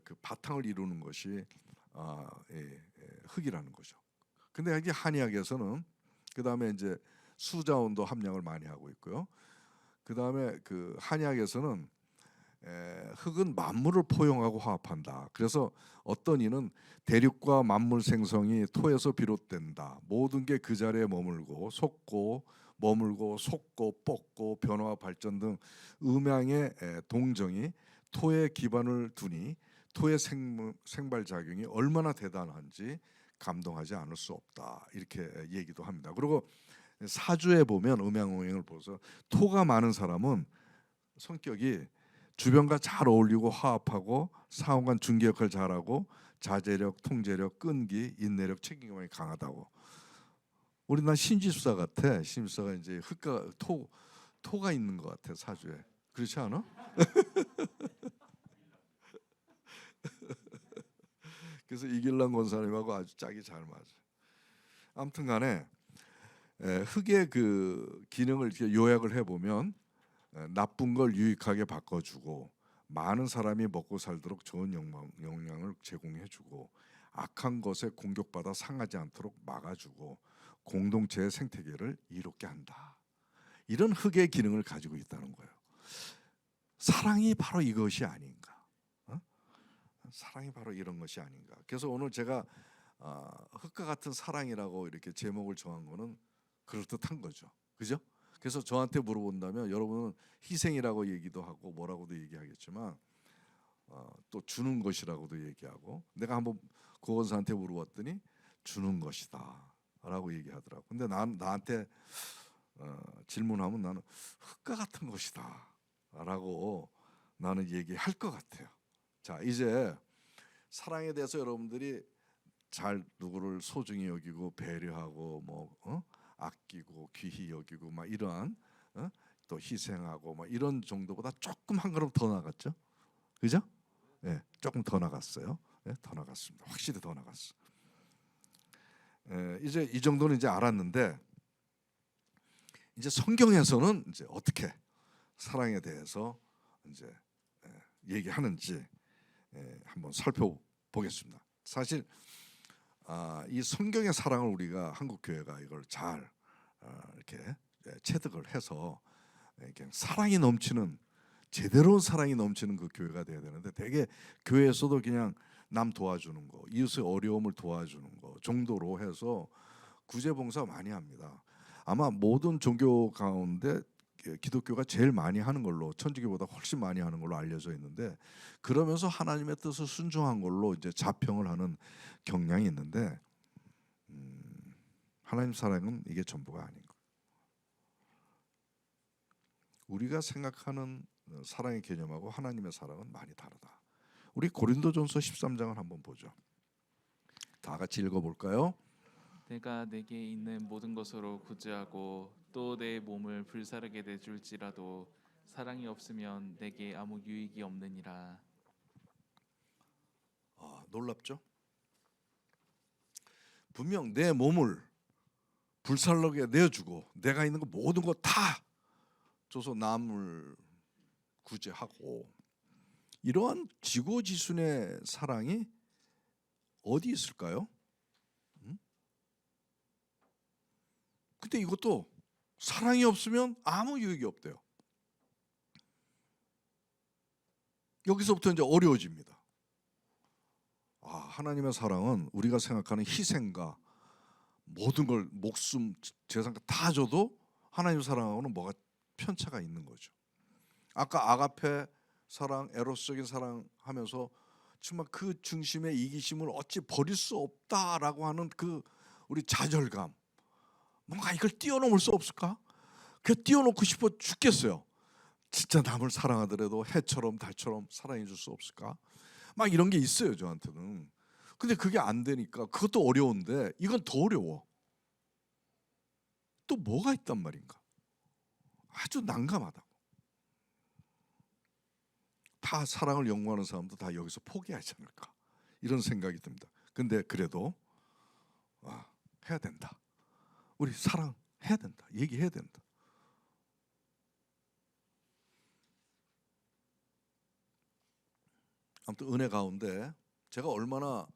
그 바탕을 이루는 것이 흙이라는 거죠. 근데 여기 한의학에서는 그 다음에 이제 수자원도 함량을 많이 하고 있고요. 그 다음에 그 한의학에서는 흙은 만물을 포용하고 화합한다. 그래서 어떤 이는 대륙과 만물 생성이 토에서 비롯된다. 모든 게 그 자리에 머물고 솟고 뻗고 변화와 발전 등 음양의 동정이 토에 기반을 두니 토의 생발작용이 얼마나 대단한지 감동하지 않을 수 없다. 이렇게 얘기도 합니다. 그리고 사주에 보면 음양오행을 보서 토가 많은 사람은 성격이 주변과 잘 어울리고 화합하고 상호간 중개 역할 잘하고 자제력, 통제력, 끈기, 인내력, 책임감이 강하다고. 우리 난 신지수사 같아. 신지수사가 이제 흙과 토가 있는 것 같아 사주에. 그렇지 않아? 그래서 이길란 권사님하고 아주 짝이 잘 맞아. 아무튼간에 흙의 그 기능을 이렇게 요약을 해보면 나쁜 걸 유익하게 바꿔주고 많은 사람이 먹고 살도록 좋은 영양을 제공해주고 악한 것에 공격받아 상하지 않도록 막아주고 공동체의 생태계를 이롭게 한다. 이런 흙의 기능을 가지고 있다는 거예요. 사랑이 바로 이것이 아닌가? 사랑이 바로 이런 것이 아닌가? 그래서 오늘 제가 흙과 같은 사랑이라고 이렇게 제목을 정한 거는 그럴듯한 거죠. 그죠? 그래서 저한테 물어본다면 여러분은 희생이라고 얘기도 하고 뭐라고도 얘기하겠지만 또 주는 것이라고도 얘기하고, 내가 한번 고건사한테 물어봤더니 주는 것이다 라고 얘기하더라고. 근데 나한테 질문하면 나는 흙과 같은 것이다 라고 나는 얘기할 것 같아요. 자, 이제 사랑에 대해서 여러분들이 잘 누구를 소중히 여기고 배려하고 뭐 아끼고 귀히 여기고 막 이러한 또 희생하고 막 이런 정도보다 조금 한 걸음 더 나갔죠, 그죠? 예, 조금 더 나갔어요. 예, 더 나갔습니다. 확실히 더 나갔어. 이제 이 정도는 이제 알았는데 이제 성경에서는 이제 어떻게 사랑에 대해서 이제 얘기하는지 한번 살펴보겠습니다. 사실 이 성경의 사랑을 우리가 한국 교회가 이걸 잘 이렇게 체득을 해서 이렇게 사랑이 넘치는 제대로 사랑이 넘치는 그 교회가 돼야 되는데, 되게 교회에서도 그냥 남 도와주는 거, 이웃의 어려움을 도와주는 거 정도로 해서 구제봉사 많이 합니다. 아마 모든 종교 가운데 기독교가 제일 많이 하는 걸로, 천주교보다 훨씬 많이 하는 걸로 알려져 있는데, 그러면서 하나님의 뜻을 순종한 걸로 이제 자평을 하는 경향이 있는데, 하나님 사랑은 이게 전부가 아닌 거예요. 우리가 생각하는 사랑의 개념하고 하나님의 사랑은 많이 다르다. 우리 고린도전서 13장을 한번 보죠. 다 같이 읽어볼까요? 내가 내게 있는 모든 것으로 구제하고 또 내 몸을 불사르게 내줄지라도 사랑이 없으면 내게 아무 유익이 없느니라. 놀랍죠? 분명 내 몸을 불살르게 내어주고 내가 있는 거 모든 거 다 줘서 남을 구제하고, 이러한 지고지순의 사랑이 어디 있을까요? 근데 이것도 사랑이 없으면 아무 유익이 없대요. 여기서부터 이제 어려워집니다. 하나님의 사랑은 우리가 생각하는 희생과 모든 걸 목숨, 재산 다 줘도 하나님 사랑하고는 뭐가 편차가 있는 거죠. 아까 아가페 사랑, 에로스적인 사랑 하면서 정말 그 중심의 이기심을 어찌 버릴 수 없다라고 하는 그 우리 좌절감, 뭔가 이걸 뛰어넘을 수 없을까? 그 뛰어넘고 싶어 죽겠어요. 진짜 남을 사랑하더라도 해처럼 달처럼 사랑해 줄 수 없을까? 막 이런 게 있어요, 저한테는. 근데 그게 안 되니까 그것도 어려운데 이건 더 어려워. 또 뭐가 있단 말인가? 아주 난감하다고. 다 사랑을 연구하는 사람도 다 여기서 포기하지 않을까, 이런 생각이 듭니다. 근데 그래도 해야 된다. 우리 사랑해야 된다. 얘기해야 된다. 아무튼 은혜 가운데 제가 얼마나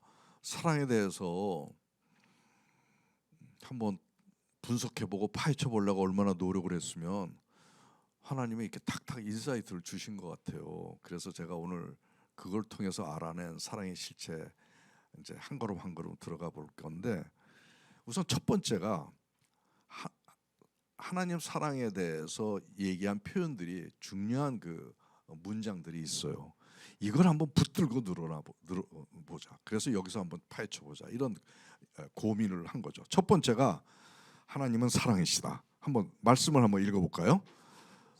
사랑에 대해서 한번 분석해보고 파헤쳐보려고 얼마나 노력을 했으면 하나님이 이렇게 탁탁 인사이트를 주신 것 같아요. 그래서 제가 오늘 그걸 통해서 알아낸 사랑의 실체 이제 한 걸음 한 걸음 들어가 볼 건데, 우선 첫 번째가 하나님 사랑에 대해서 얘기한 표현들이 중요한 그 문장들이 있어요. 이걸 한번 붙들고 보자. 그래서 여기서 한번 파헤쳐보자, 이런 고민을 한 거죠. 첫 번째가 하나님은 사랑이시다. 한번 말씀을 한번 읽어볼까요?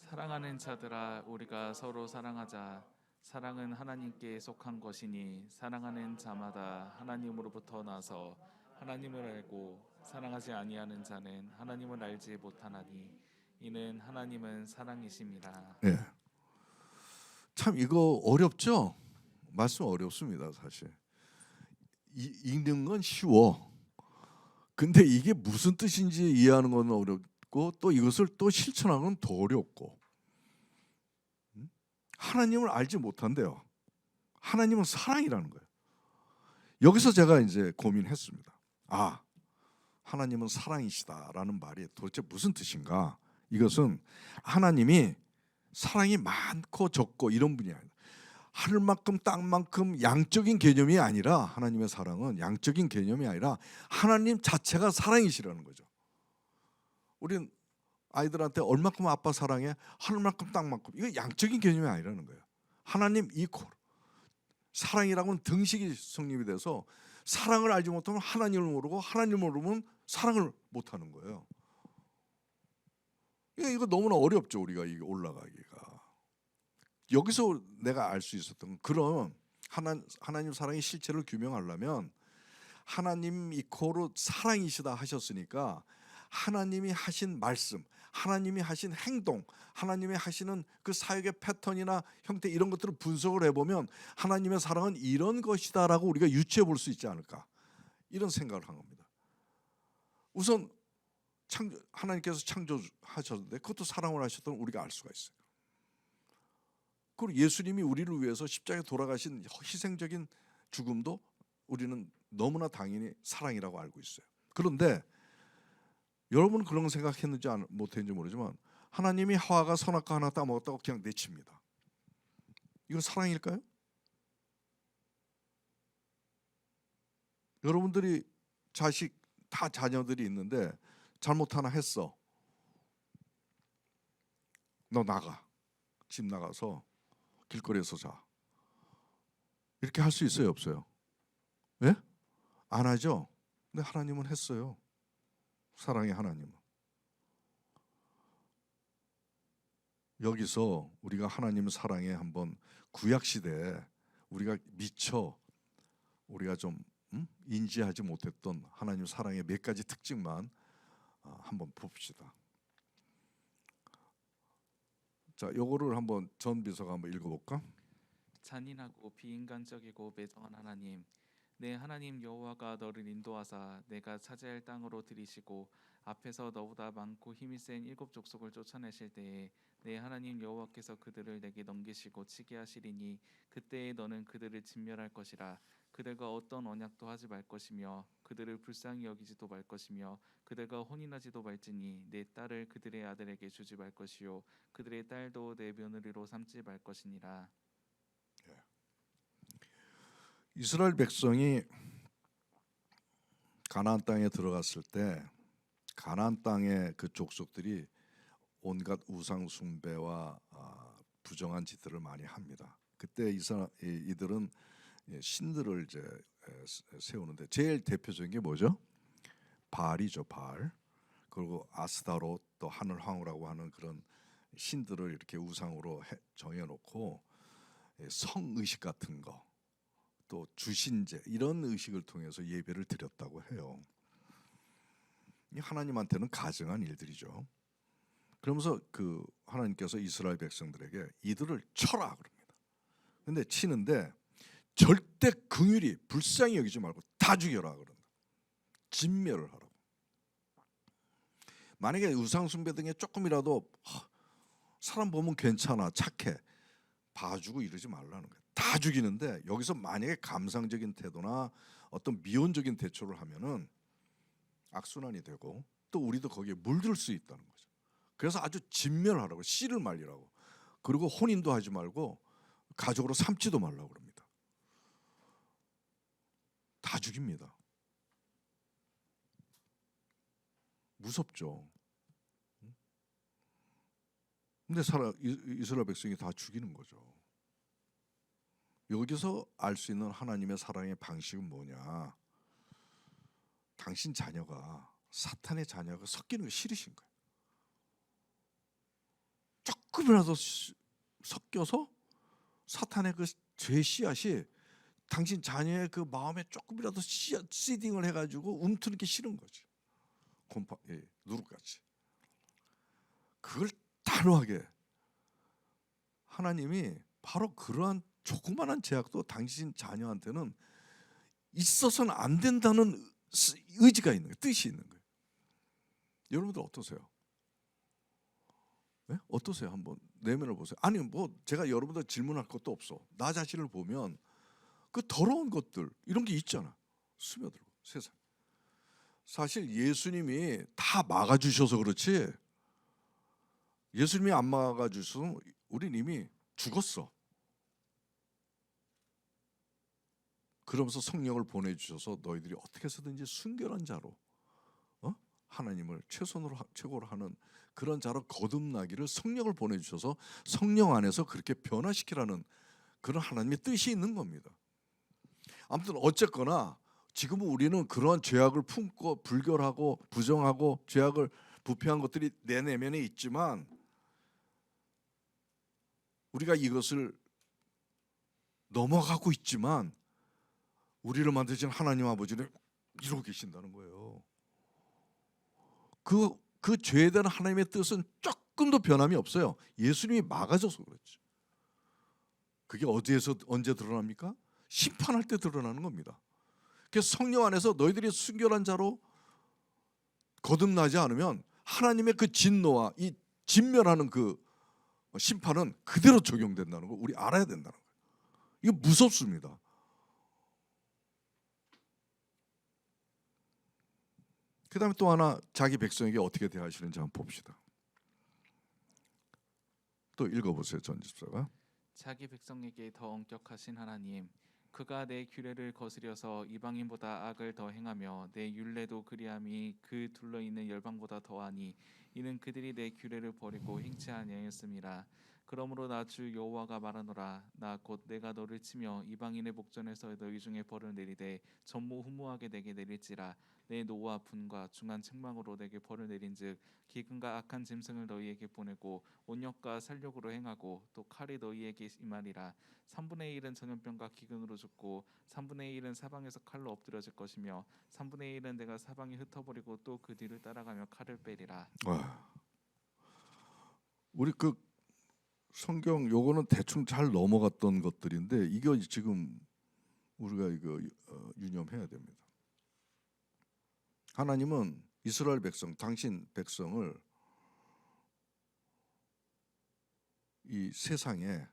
사랑하는 자들아, 우리가 서로 사랑하자. 사랑은 하나님께 속한 것이니 사랑하는 자마다 하나님으로부터 나서 하나님을 알고 사랑하지 아니하는 자는 하나님을 알지 못하나니 이는 하나님은 사랑이심이라. 예. 참 이거 어렵죠? 말씀 어렵습니다, 사실. 읽는 건 쉬워. 근데 이게 무슨 뜻인지 이해하는 건 어렵고, 또 이것을 또 실천하는 건 더 어렵고. 하나님을 알지 못한대요. 하나님은 사랑이라는 거예요. 여기서 제가 이제 고민했습니다. 하나님은 사랑이시다라는 말이 도대체 무슨 뜻인가? 이것은 하나님이 사랑이 많고 적고 이런 분이 아니라, 하늘만큼 땅만큼 양적인 개념이 아니라, 하나님의 사랑은 양적인 개념이 아니라 하나님 자체가 사랑이시라는 거죠. 우린 아이들한테 얼마큼 아빠 사랑해? 하늘만큼 땅만큼. 이거 양적인 개념이 아니라는 거예요. 하나님 이퀄. 사랑이라고는 등식이 성립이 돼서 사랑을 알지 못하면 하나님을 모르고, 하나님을 모르면 사랑을 못하는 거예요. 이거 너무나 어렵죠, 우리가 이게 올라가기가. 여기서 내가 알 수 있었던 건, 그런 하나님 사랑의 실체를 규명하려면 하나님 이코로 사랑이시다 하셨으니까 하나님이 하신 말씀, 하나님이 하신 행동, 하나님이 하시는 그 사역의 패턴이나 형태, 이런 것들을 분석을 해보면 하나님의 사랑은 이런 것이다라고 우리가 유추해 볼 수 있지 않을까, 이런 생각을 한 겁니다. 우선 하나님께서 창조하셨는데 그것도 사랑을 하셨던 우리가 알 수가 있어요. 그리고 예수님이 우리를 위해서 십자가에 돌아가신 희생적인 죽음도 우리는 너무나 당연히 사랑이라고 알고 있어요. 그런데 여러분은 그런 생각했는지 못했는지 모르지만, 하나님이 하와가 선악과 하나 따먹었다고 그냥 내칩니다. 이건 사랑일까요? 여러분들이 자녀들이 있는데 잘못 하나 했어. 너 나가. 집 나가서 길거리에서 자. 이렇게 할 수 있어요, 없어요? 예? 안 하죠? 근데 하나님은 했어요. 사랑의 하나님은. 여기서 우리가 하나님 사랑에 한번 구약 시대에 우리가 미처 우리가 좀 인지하지 못했던 하나님 사랑의 몇 가지 특징만 한번 봅시다. 자, 요거를 한번 전 비서가 한번 읽어볼까? 잔인하고 비인간적이고 매정한 하나님, 내 하나님 여호와가 너를 인도하사 내가 차지할 땅으로 들이시고 앞에서 너보다 많고 힘이 센 7 족속을 쫓아내실 때에 내 하나님 여호와께서 그들을 내게 넘기시고 치게 하시리니 그때에 너는 그들을 진멸할 것이라. 그들과 어떤 언약도 하지 말 것이며 그들을 불쌍히 여기지도 말 것이며 그들과 혼인하지도 말지니 내 딸을 그들의 아들에게 주지 말 것이요 그들의 딸도 내 며느리로 삼지 말 것이니라. 이스라엘 백성이 가나안 땅에 들어갔을 때 가나안 땅의 그 족속들이 온갖 우상 숭배와 부정한 짓들을 많이 합니다. 그때 이들은 신들을 이제 세우는데 제일 대표적인 게 뭐죠? 바알이죠, 바알. 그리고 아스타롯, 또 하늘 황후라고 하는 그런 신들을 이렇게 우상으로 정해놓고 성의식 같은 거, 또 주신제 이런 의식을 통해서 예배를 드렸다고 해요. 이 하나님한테는 가증한 일들이죠. 그러면서 그 하나님께서 이스라엘 백성들에게 이들을 쳐라 그럽니다. 근데 치는데 절대 긍휼히 불쌍히 여기지 말고 다 죽여라 그런다. 진멸을 하라고. 만약에 우상 숭배 등에 조금이라도 사람 보면 괜찮아, 착해, 봐주고 이러지 말라는 거예요. 다 죽이는데 여기서 만약에 감상적인 태도나 어떤 미온적인 대처를 하면은 악순환이 되고 또 우리도 거기에 물들 수 있다는 거죠. 그래서 아주 진멸하라고, 씨를 말리라고, 그리고 혼인도 하지 말고 가족으로 삼지도 말라고 그럽니다. 다 죽입니다. 무섭죠. 근데 이스라엘 백성이 다 죽이는 거죠. 여기서 알 수 있는 하나님의 사랑의 방식은 뭐냐? 당신 자녀가, 사탄의 자녀가 섞이는 거 싫으신 거예요. 조금이라도 섞여서 사탄의 그 죄 씨앗이 당신 자녀의 그 마음에 조금이라도 시딩을 해가지고 움트는 게 싫은 거지. 누룩같이. 그걸 단호하게 하나님이 바로 그러한 조그마한 제약도 당신 자녀한테는 있어서는 안 된다는 의지가 있는 거예요. 뜻이 있는 거예요. 여러분들 어떠세요? 네? 어떠세요? 한번 내면을 보세요. 아니 뭐 제가 여러분들 질문할 것도 없어. 나 자신을 보면 그 더러운 것들 이런 게 있잖아. 스며들고 세상. 사실 예수님이 다 막아주셔서 그렇지, 예수님이 안 막아주셔서 우린 이미 죽었어. 그러면서 성령을 보내주셔서 너희들이 어떻게 해서든지 순결한 자로 하나님을 최고로 하는 그런 자로 거듭나기를 성령을 보내주셔서 성령 안에서 그렇게 변화시키라는 그런 하나님의 뜻이 있는 겁니다. 아무튼 어쨌거나 지금은 우리는 그러한 죄악을 품고 불결하고 부정하고 죄악을 부패한 것들이 내 내면에 있지만 우리가 이것을 넘어가고 있지만 우리를 만드신 하나님 아버지는 이러고 계신다는 거예요. 그 죄에 대한 하나님의 뜻은 조금도 변함이 없어요. 예수님이 막아줘서 그렇지. 그게 어디에서 언제 드러납니까? 심판할 때 드러나는 겁니다. 그래서 성령 안에서 너희들이 순결한 자로 거듭나지 않으면 하나님의 그 진노와 이 진멸하는 그 심판은 그대로 적용된다는 거 우리 알아야 된다는 거예요. 이거 무섭습니다. 그 다음에 또 하나 자기 백성에게 어떻게 대하시는지 한번 봅시다. 또 읽어보세요. 전 집사가. 자기 백성에게 더 엄격하신 하나님, 그가 내 규례를 거스려서 이방인보다 악을 더 행하며 내 율례도 그리함이 그 둘러 있는 열방보다 더하니 이는 그들이 내 규례를 버리고 행치 아니하였음이라. 그러므로 나 주 여호와가 말하노라. 나 곧 내가 너를 치며 이방인의 목전에서 너희 중에 벌을 내리되 전무후무하게 내게 내릴지라. 내 노와 분과 중한 책망으로 내게 벌을 내린즉 기근과 악한 짐승을 너희에게 보내고 온역과 살욕으로 행하고 또 칼이 너희에게 임하리라. 3분의 1은 전염병과 기근으로 죽고 3분의 1은 사방에서 칼로 엎드려질 것이며 3분의 1은 내가 사방에 흩어버리고 또 그 뒤를 따라가며 칼을 빼리라. 우리 그 성경 요거는 대충 잘 넘어갔던 것들인데 이거 지금 우리가 이거 유념해야 됩니다. 하나님은 이스라엘 백성, 당신 백성을 이 세상에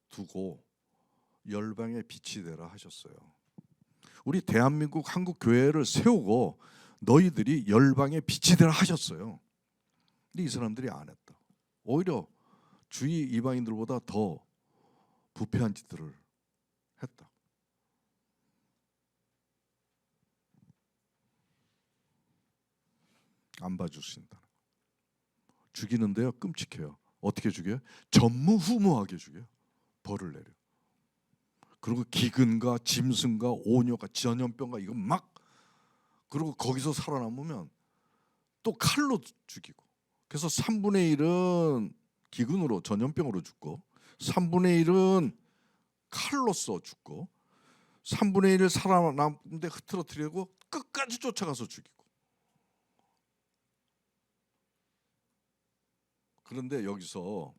두고 열방의 빛이 되라 하셨어요. 우리 대한민국 한국 교회를 세우고 너희들이 열방의 빛이 되라 하셨어요. 근데 이 사람들이 안 했다. 오히려 주위 이방인들보다 더 부패한 짓들을 했다. 안 봐주신다. 죽이는데요, 끔찍해요. 어떻게 죽여요? 전무후무하게 죽여요. 벌을 내려. 그리고 기근과 짐승과 오녀가 전염병과 이거 막, 그리고 거기서 살아남으면 또 칼로 죽이고. 그래서 3분의 1은 기근으로 전염병으로 죽고 3분의 1은 칼로써 죽고 3분의 1을 살아남는데 흐트러뜨리고 끝까지 쫓아가서 죽이고. 그런데 여기서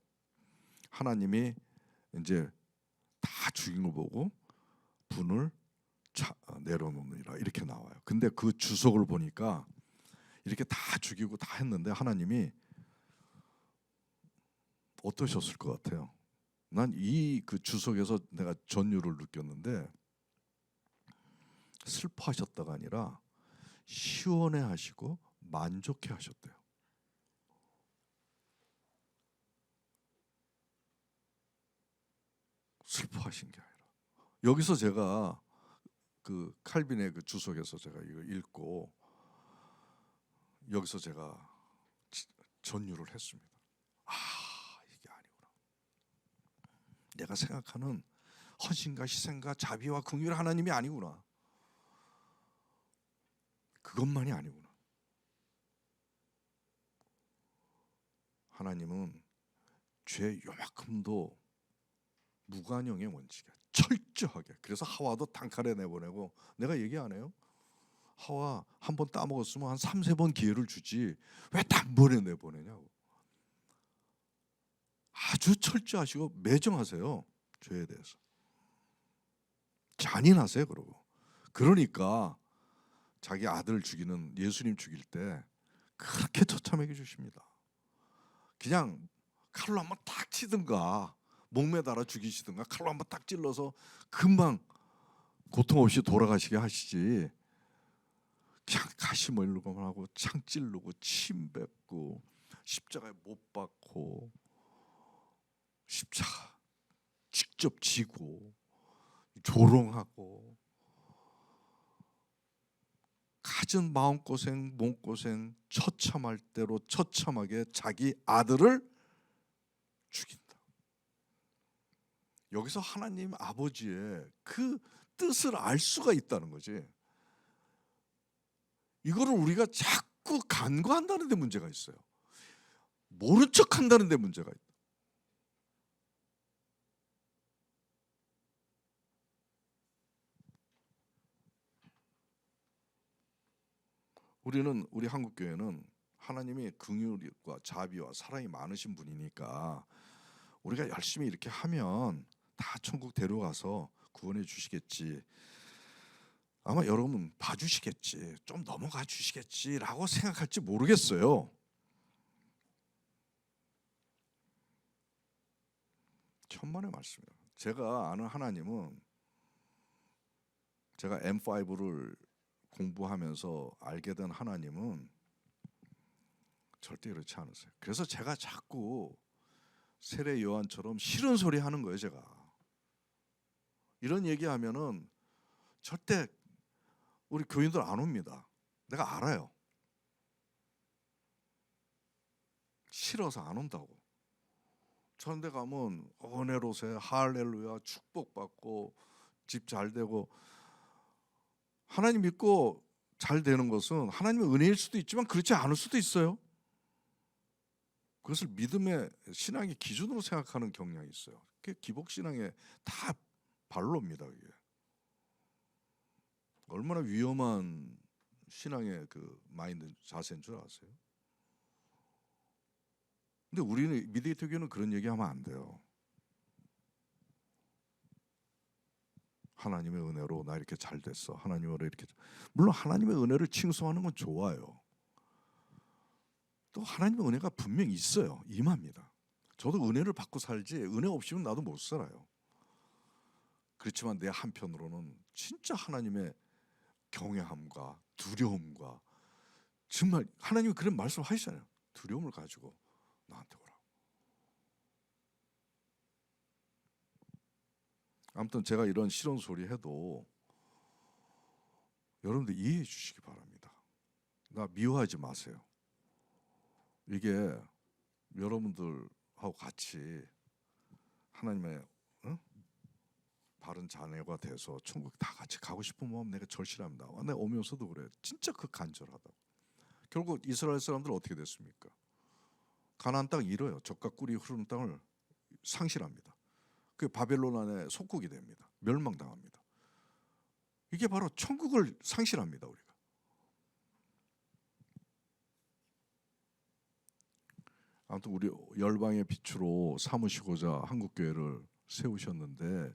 하나님이 이제 다 죽인 거 보고 분을 내려놓느니라 이렇게 나와요. 근데 그 주석을 보니까 이렇게 다 죽이고 다 했는데 하나님이 어떠셨을 것 같아요? 난 이 그 주석에서 내가 전율을 느꼈는데 슬퍼하셨다가 아니라 시원해하시고 만족해하셨대요. 슬퍼하신 게 아니라. 여기서 제가 그 칼빈의 그 주석에서 제가 이거 읽고 여기서 제가 전율을 했습니다. 이게 아니구나. 내가 생각하는 헌신과 희생과 자비와 긍휼 하나님이 아니구나. 그것만이 아니구나. 하나님은 죄 요만큼도 무관용의 원칙이야. 철저하게. 그래서 하와도 단칼에 내보내고, 내가 얘기 안 해요? 하와 한 번 따먹었으면 한 3-4번 기회를 주지 왜 단번에 내보내냐고. 아주 철저하시고 매정하세요. 죄에 대해서. 잔인하세요. 그러니까 자기 아들 죽이는, 예수님 죽일 때 그렇게 처참하게 주십니다. 그냥 칼로 한번 딱 치든가 목매달아 죽이시든가 칼로 한번 딱 찔러서 금방 고통 없이 돌아가시게 하시지, 그냥 가시 멀르고만 하고 창 찌르고 침 뱉고 십자가에 못 박고 십자가 직접 지고 조롱하고 갖은 마음고생 몸고생 처참할 대로 처참하게 자기 아들을 죽인다. 여기서 하나님 아버지의 그 뜻을 알 수가 있다는 거지. 이거를 우리가 자꾸 간과한다는 데 문제가 있어요. 모른 척 한다는 데 문제가 있다. 우리 한국 교회는 하나님이 긍휼과 자비와 사랑이 많으신 분이니까 우리가 열심히 이렇게 하면 다 천국 데려가서 구원해 주시겠지. 아마 여러분 봐주시겠지. 좀 넘어가 주시겠지라고 생각할지 모르겠어요. 천만의 말씀이에요. 제가 아는 하나님은, 제가 M5를 공부하면서 알게 된 하나님은 절대 그렇지 않으세요. 그래서 제가 자꾸 세례 요한처럼 싫은 소리 하는 거예요. 제가 이런 얘기하면은 절대 우리 교인들 안 옵니다. 내가 알아요. 싫어서 안 온다고. 천대 가면 은혜로세 할렐루야 축복받고 집 잘 되고 하나님 믿고 잘 되는 것은 하나님의 은혜일 수도 있지만 그렇지 않을 수도 있어요. 그것을 믿음의 신앙의 기준으로 생각하는 경향이 있어요. 그게 기복신앙의 다 발로입니다. 이게 얼마나 위험한 신앙의 그 마인드 자세인 줄 아세요? 근데 우리는 미디에이터 교회는 그런 얘기하면 안 돼요. 하나님의 은혜로 나 이렇게 잘 됐어. 하나님의 은혜로 이렇게. 물론 하나님의 은혜를 칭송하는 건 좋아요. 또 하나님의 은혜가 분명히 있어요. 임합니다. 저도 은혜를 받고 살지 은혜 없이는 나도 못 살아요. 그렇지만 내 한편으로는 진짜 하나님의 경외함과 두려움과 정말 하나님이 그런 말씀하시잖아요. 두려움을 가지고 나한테 오라. 아무튼 제가 이런 실언 소리 해도 여러분들 이해해 주시기 바랍니다. 나 미워하지 마세요. 이게 여러분들하고 같이 하나님의 바른 자녀가 돼서 천국 다 같이 가고 싶은 마음 내가 절실합니다. 내가 오면서도 그래. 진짜 그 간절하다고. 결국 이스라엘 사람들 어떻게 됐습니까? 가나안 땅 잃어요. 젖과 꿀이 흐르는 땅을 상실합니다. 그 바벨론 안에 속국이 됩니다. 멸망당합니다. 이게 바로 천국을 상실합니다. 우리가. 아무튼 우리 열방의 빛으로 삼으시고자 한국교회를 세우셨는데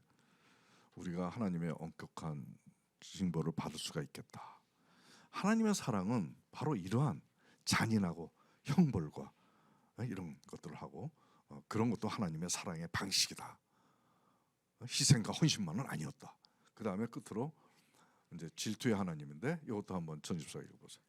우리가 하나님의 엄격한 징벌을 받을 수가 있겠다. 하나님의 사랑은 바로 이러한 잔인하고 형벌과 이런 것들을 하고 그런 것도 하나님의 사랑의 방식이다. 희생과 헌신만은 아니었다. 그 다음에 끝으로 이제 질투의 하나님인데 이것도 한번 전집사 읽어보세요.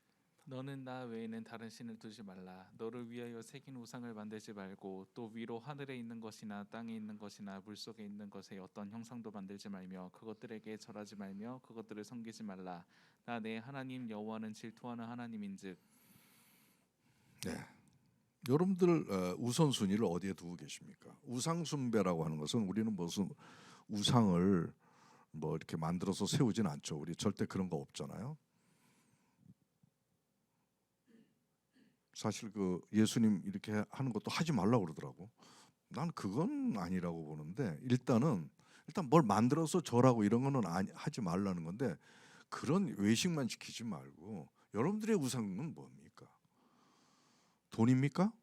너는 나 외에는 다른 신을 두지 말라. 너를 위하여 새긴 우상을 만들지 말고 또 위로 하늘에 있는 것이나 땅에 있는 것이나 물속에 있는 것의 어떤 형상도 만들지 말며 그것들에게 절하지 말며 그것들을 섬기지 말라. 나 내 하나님 여호와는 질투하는 하나님인즉. 네. 여러분들 우선순위를 어디에 두고 계십니까? 우상 숭배라고 하는 것은 우리는 무슨 우상을 뭐 이렇게 만들어서 세우진 않죠. 우리 절대 그런 거 없잖아요. 사실 그 예수님 이렇게 하는 것도 하지 말라고 그러더라고. 난 그건 아니라고 보는데 일단 뭘 만들어서 절하고 이런 거는 하지 말라는 건데 그런 외식만 지키지 말고 여러분들의 우상은 뭡니까? 돈입니까?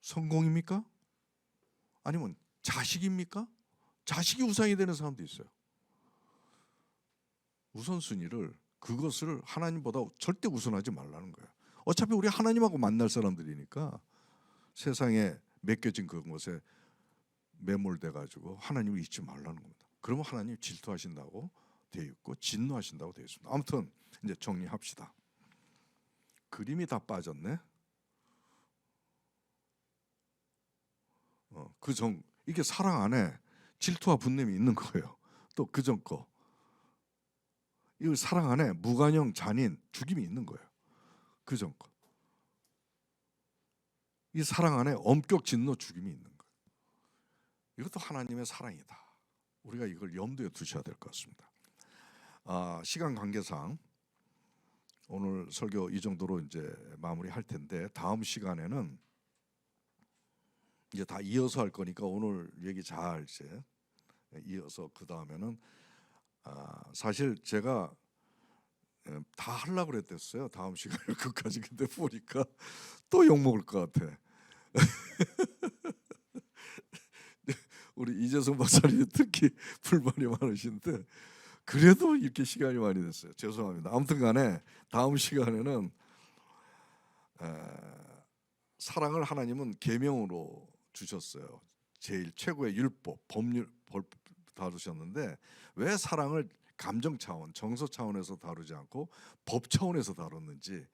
성공입니까? 아니면 자식입니까? 자식이 우상이 되는 사람도 있어요. 우선순위를 그것을 하나님보다 절대 우선하지 말라는 거예요. 어차피 우리 하나님하고 만날 사람들이니까 세상에 맡겨진 그런 것에 매몰돼 가지고 하나님을 잊지 말라는 겁니다. 그러면 하나님 질투하신다고 되어 있고 진노하신다고 되어 있습니다. 아무튼 이제 정리합시다. 그림이 다 빠졌네. 이게 사랑 안에 질투와 분냄이 있는 거예요. 또 그전 거. 이 사랑 안에 무관용 잔인 죽임이 있는 거예요. 그전 거. 이 사랑 안에 엄격 진노 죽임이 있는 거예요. 이것도 하나님의 사랑이다. 우리가 이걸 염두에 두셔야 될 것 같습니다. 시간 관계상 오늘 설교 이 정도로 이제 마무리할 텐데 다음 시간에는 이제 다 이어서 할 거니까 오늘 얘기 잘 이제 이어서 그 다음에는 사실 제가 다 하려고 그랬댔어요. 다음 시간에 끝까지. 근데 보니까 또 욕먹을 것 같아. 우리 이재성 박사님 특히 불만이 많으신데 그래도 이렇게 시간이 많이 됐어요. 죄송합니다. 아무튼 간에 다음 시간에는 사랑을 하나님은 계명으로 주셨어요. 제일 최고의 율법, 법률 다루셨는데 왜 사랑을 감정 차원, 정서 차원에서 다루지 않고 법 차원에서 다뤘는지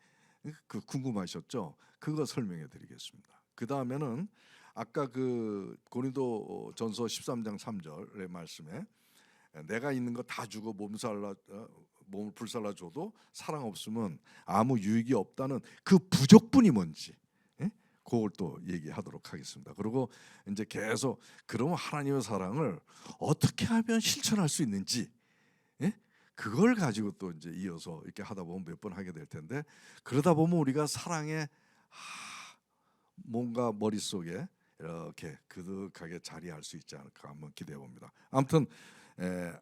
그 궁금하셨죠? 그거 설명해 드리겠습니다. 그 다음에는 아까 그 고린도전서 13장 3절의 말씀에 내가 있는 거 다 주고 몸을 불살라 줘도 사랑 없으면 아무 유익이 없다는 그 부족분이 뭔지 그걸 또 얘기하도록 하겠습니다. 그리고 이제 계속 그러면 하나님의 사랑을 어떻게 하면 실천할 수 있는지, 예? 그걸 가지고 또 이제 이어서 이렇게 하다 보면 몇 번 하게 될 텐데, 그러다 보면 우리가 사랑에 뭔가 머릿속에 이렇게 그득하게 자리할 수 있지 않을까 한번 기대해 봅니다. 아무튼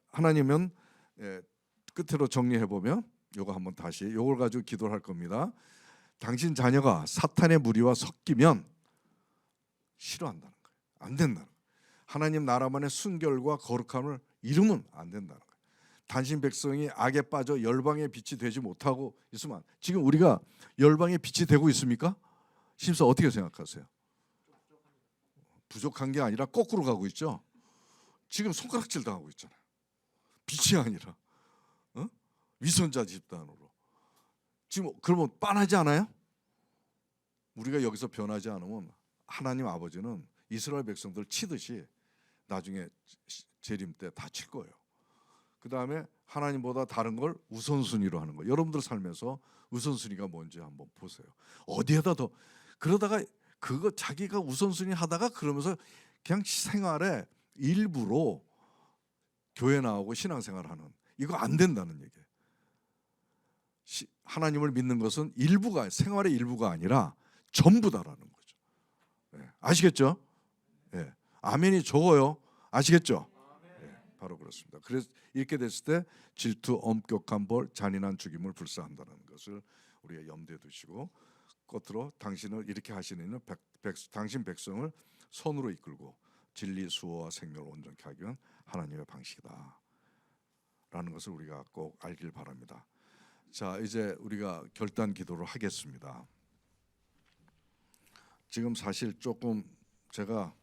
하나님은 끝으로 정리해 보면 요거 한번 다시 요걸 가지고 기도를 할 겁니다. 당신 자녀가 사탄의 무리와 섞이면 싫어한다는 거예요. 안 된다는 거예요. 하나님 나라만의 순결과 거룩함을 잃으면 안 된다는 거예요. 당신 백성이 악에 빠져 열방의 빛이 되지 못하고 있으면, 지금 우리가 열방의 빛이 되고 있습니까? 심사 어떻게 생각하세요? 부족한 게 아니라 거꾸로 가고 있죠. 지금 손가락질 당하고 있잖아요. 빛이 아니라 위선자 집단으로. 지금 그러면 빤하지 않아요? 우리가 여기서 변하지 않으면 하나님 아버지는 이스라엘 백성들 치듯이 나중에 재림 때 다 칠 거예요. 그 다음에 하나님보다 다른 걸 우선순위로 하는 거예요. 여러분들 삶에서 우선순위가 뭔지 한번 보세요. 어디에다 더 그러다가 그거 자기가 우선순위 하다가 그러면서 그냥 생활에 일부로 교회 나오고 신앙생활하는, 이거 안 된다는 얘기예요. 하나님을 믿는 것은 일부가, 생활의 일부가 아니라 전부다라는 거죠. 아시겠죠? 아멘이 적어요. 아시겠죠? 바로 그렇습니다. 그래서 이렇게 됐을 때 질투, 엄격한 벌, 잔인한 죽임을 불사한다는 것을 우리가 염두에 두시고, 끝으로 당신을 이렇게 하시는 이는 당신 백성을 선으로 이끌고 진리, 수호와 생명을 온전케 하기 위한 하나님의 방식이다 라는 것을 우리가 꼭 알길 바랍니다. 자, 이제 우리가 결단 기도를 하겠습니다. 지금 사실 조금 제가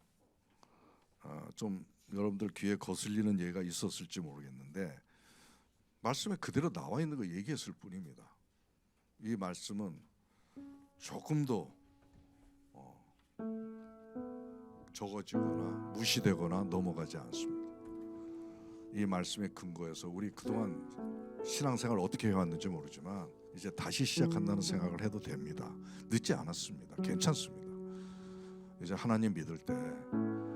좀 여러분들 귀에 거슬리는 얘기가 있었을지 모르겠는데, 말씀에 그대로 나와 있는 거 얘기했을 뿐입니다. 이 말씀은 조금도 적어지거나 무시되거나 넘어가지 않습니다. 이 말씀의 근거에서 우리 그동안 신앙생활 어떻게 해왔는지 모르지만 이제 다시 시작한다는 생각을 해도 됩니다. 늦지 않았습니다. 괜찮습니다. 이제 하나님 믿을 때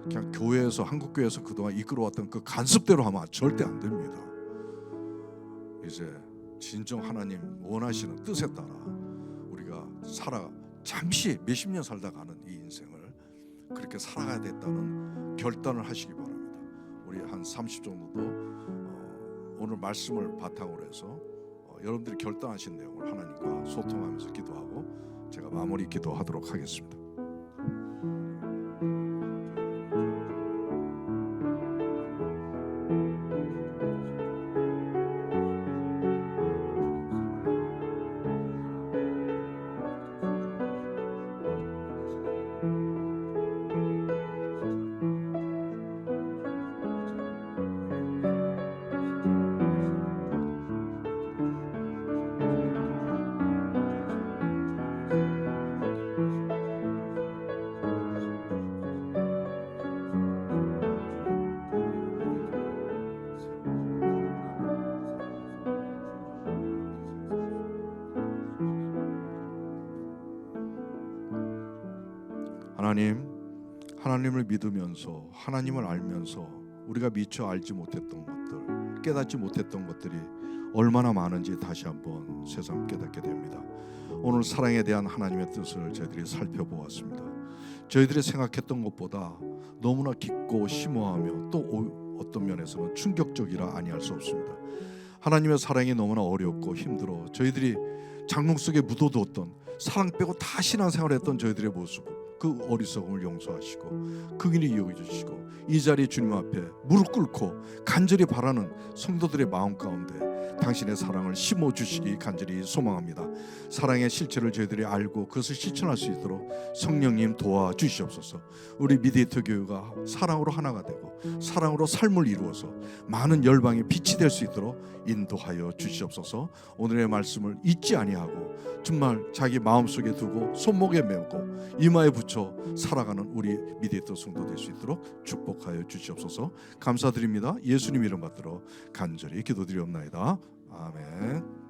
그냥 교회에서, 한국교회에서 그동안 이끌어왔던 그 간습대로 하면 절대 안 됩니다. 이제 진정 하나님 원하시는 뜻에 따라 우리가 잠시 몇십 년 살다 가는 이 인생을 그렇게 살아가야 됐다는 결단을 하시기 바랍니다. 우리 한 30 정도도 오늘 말씀을 바탕으로 해서 여러분들이 결단하신 내용을 하나님과 소통하면서 기도하고 제가 마무리 기도하도록 하겠습니다. 하나님을 믿으면서, 하나님을 알면서 우리가 미처 알지 못했던 것들, 깨닫지 못했던 것들이 얼마나 많은지 다시 한번 새삼 깨닫게 됩니다. 오늘 사랑에 대한 하나님의 뜻을 저희들이 살펴보았습니다. 저희들이 생각했던 것보다 너무나 깊고 심오하며 또 어떤 면에서는 충격적이라 아니할 수 없습니다. 하나님의 사랑이 너무나 어렵고 힘들어 저희들이 장롱 속에 묻어두었던, 사랑 빼고 다 신앙생활했던 저희들의 모습, 그 어리석음을 용서하시고 긍휼히 여겨주시고 이 자리에 주님 앞에 무릎 꿇고 간절히 바라는 성도들의 마음 가운데 당신의 사랑을 심어주시기 간절히 소망합니다. 사랑의 실체를 저희들이 알고 그것을 실천할 수 있도록 성령님 도와주시옵소서. 우리 미디에이터 교회가 사랑으로 하나가 되고 사랑으로 삶을 이루어서 많은 열방의 빛이 될 수 있도록 인도하여 주시옵소서. 오늘의 말씀을 잊지 아니하고 정말 자기 마음속에 두고 손목에 메고 이마에 붙여 살아가는 우리 미디에이터 성도 될 수 있도록 축복하여 주시옵소서. 감사드립니다. 예수님 이름 받들어 간절히 기도드리옵나이다. 아멘.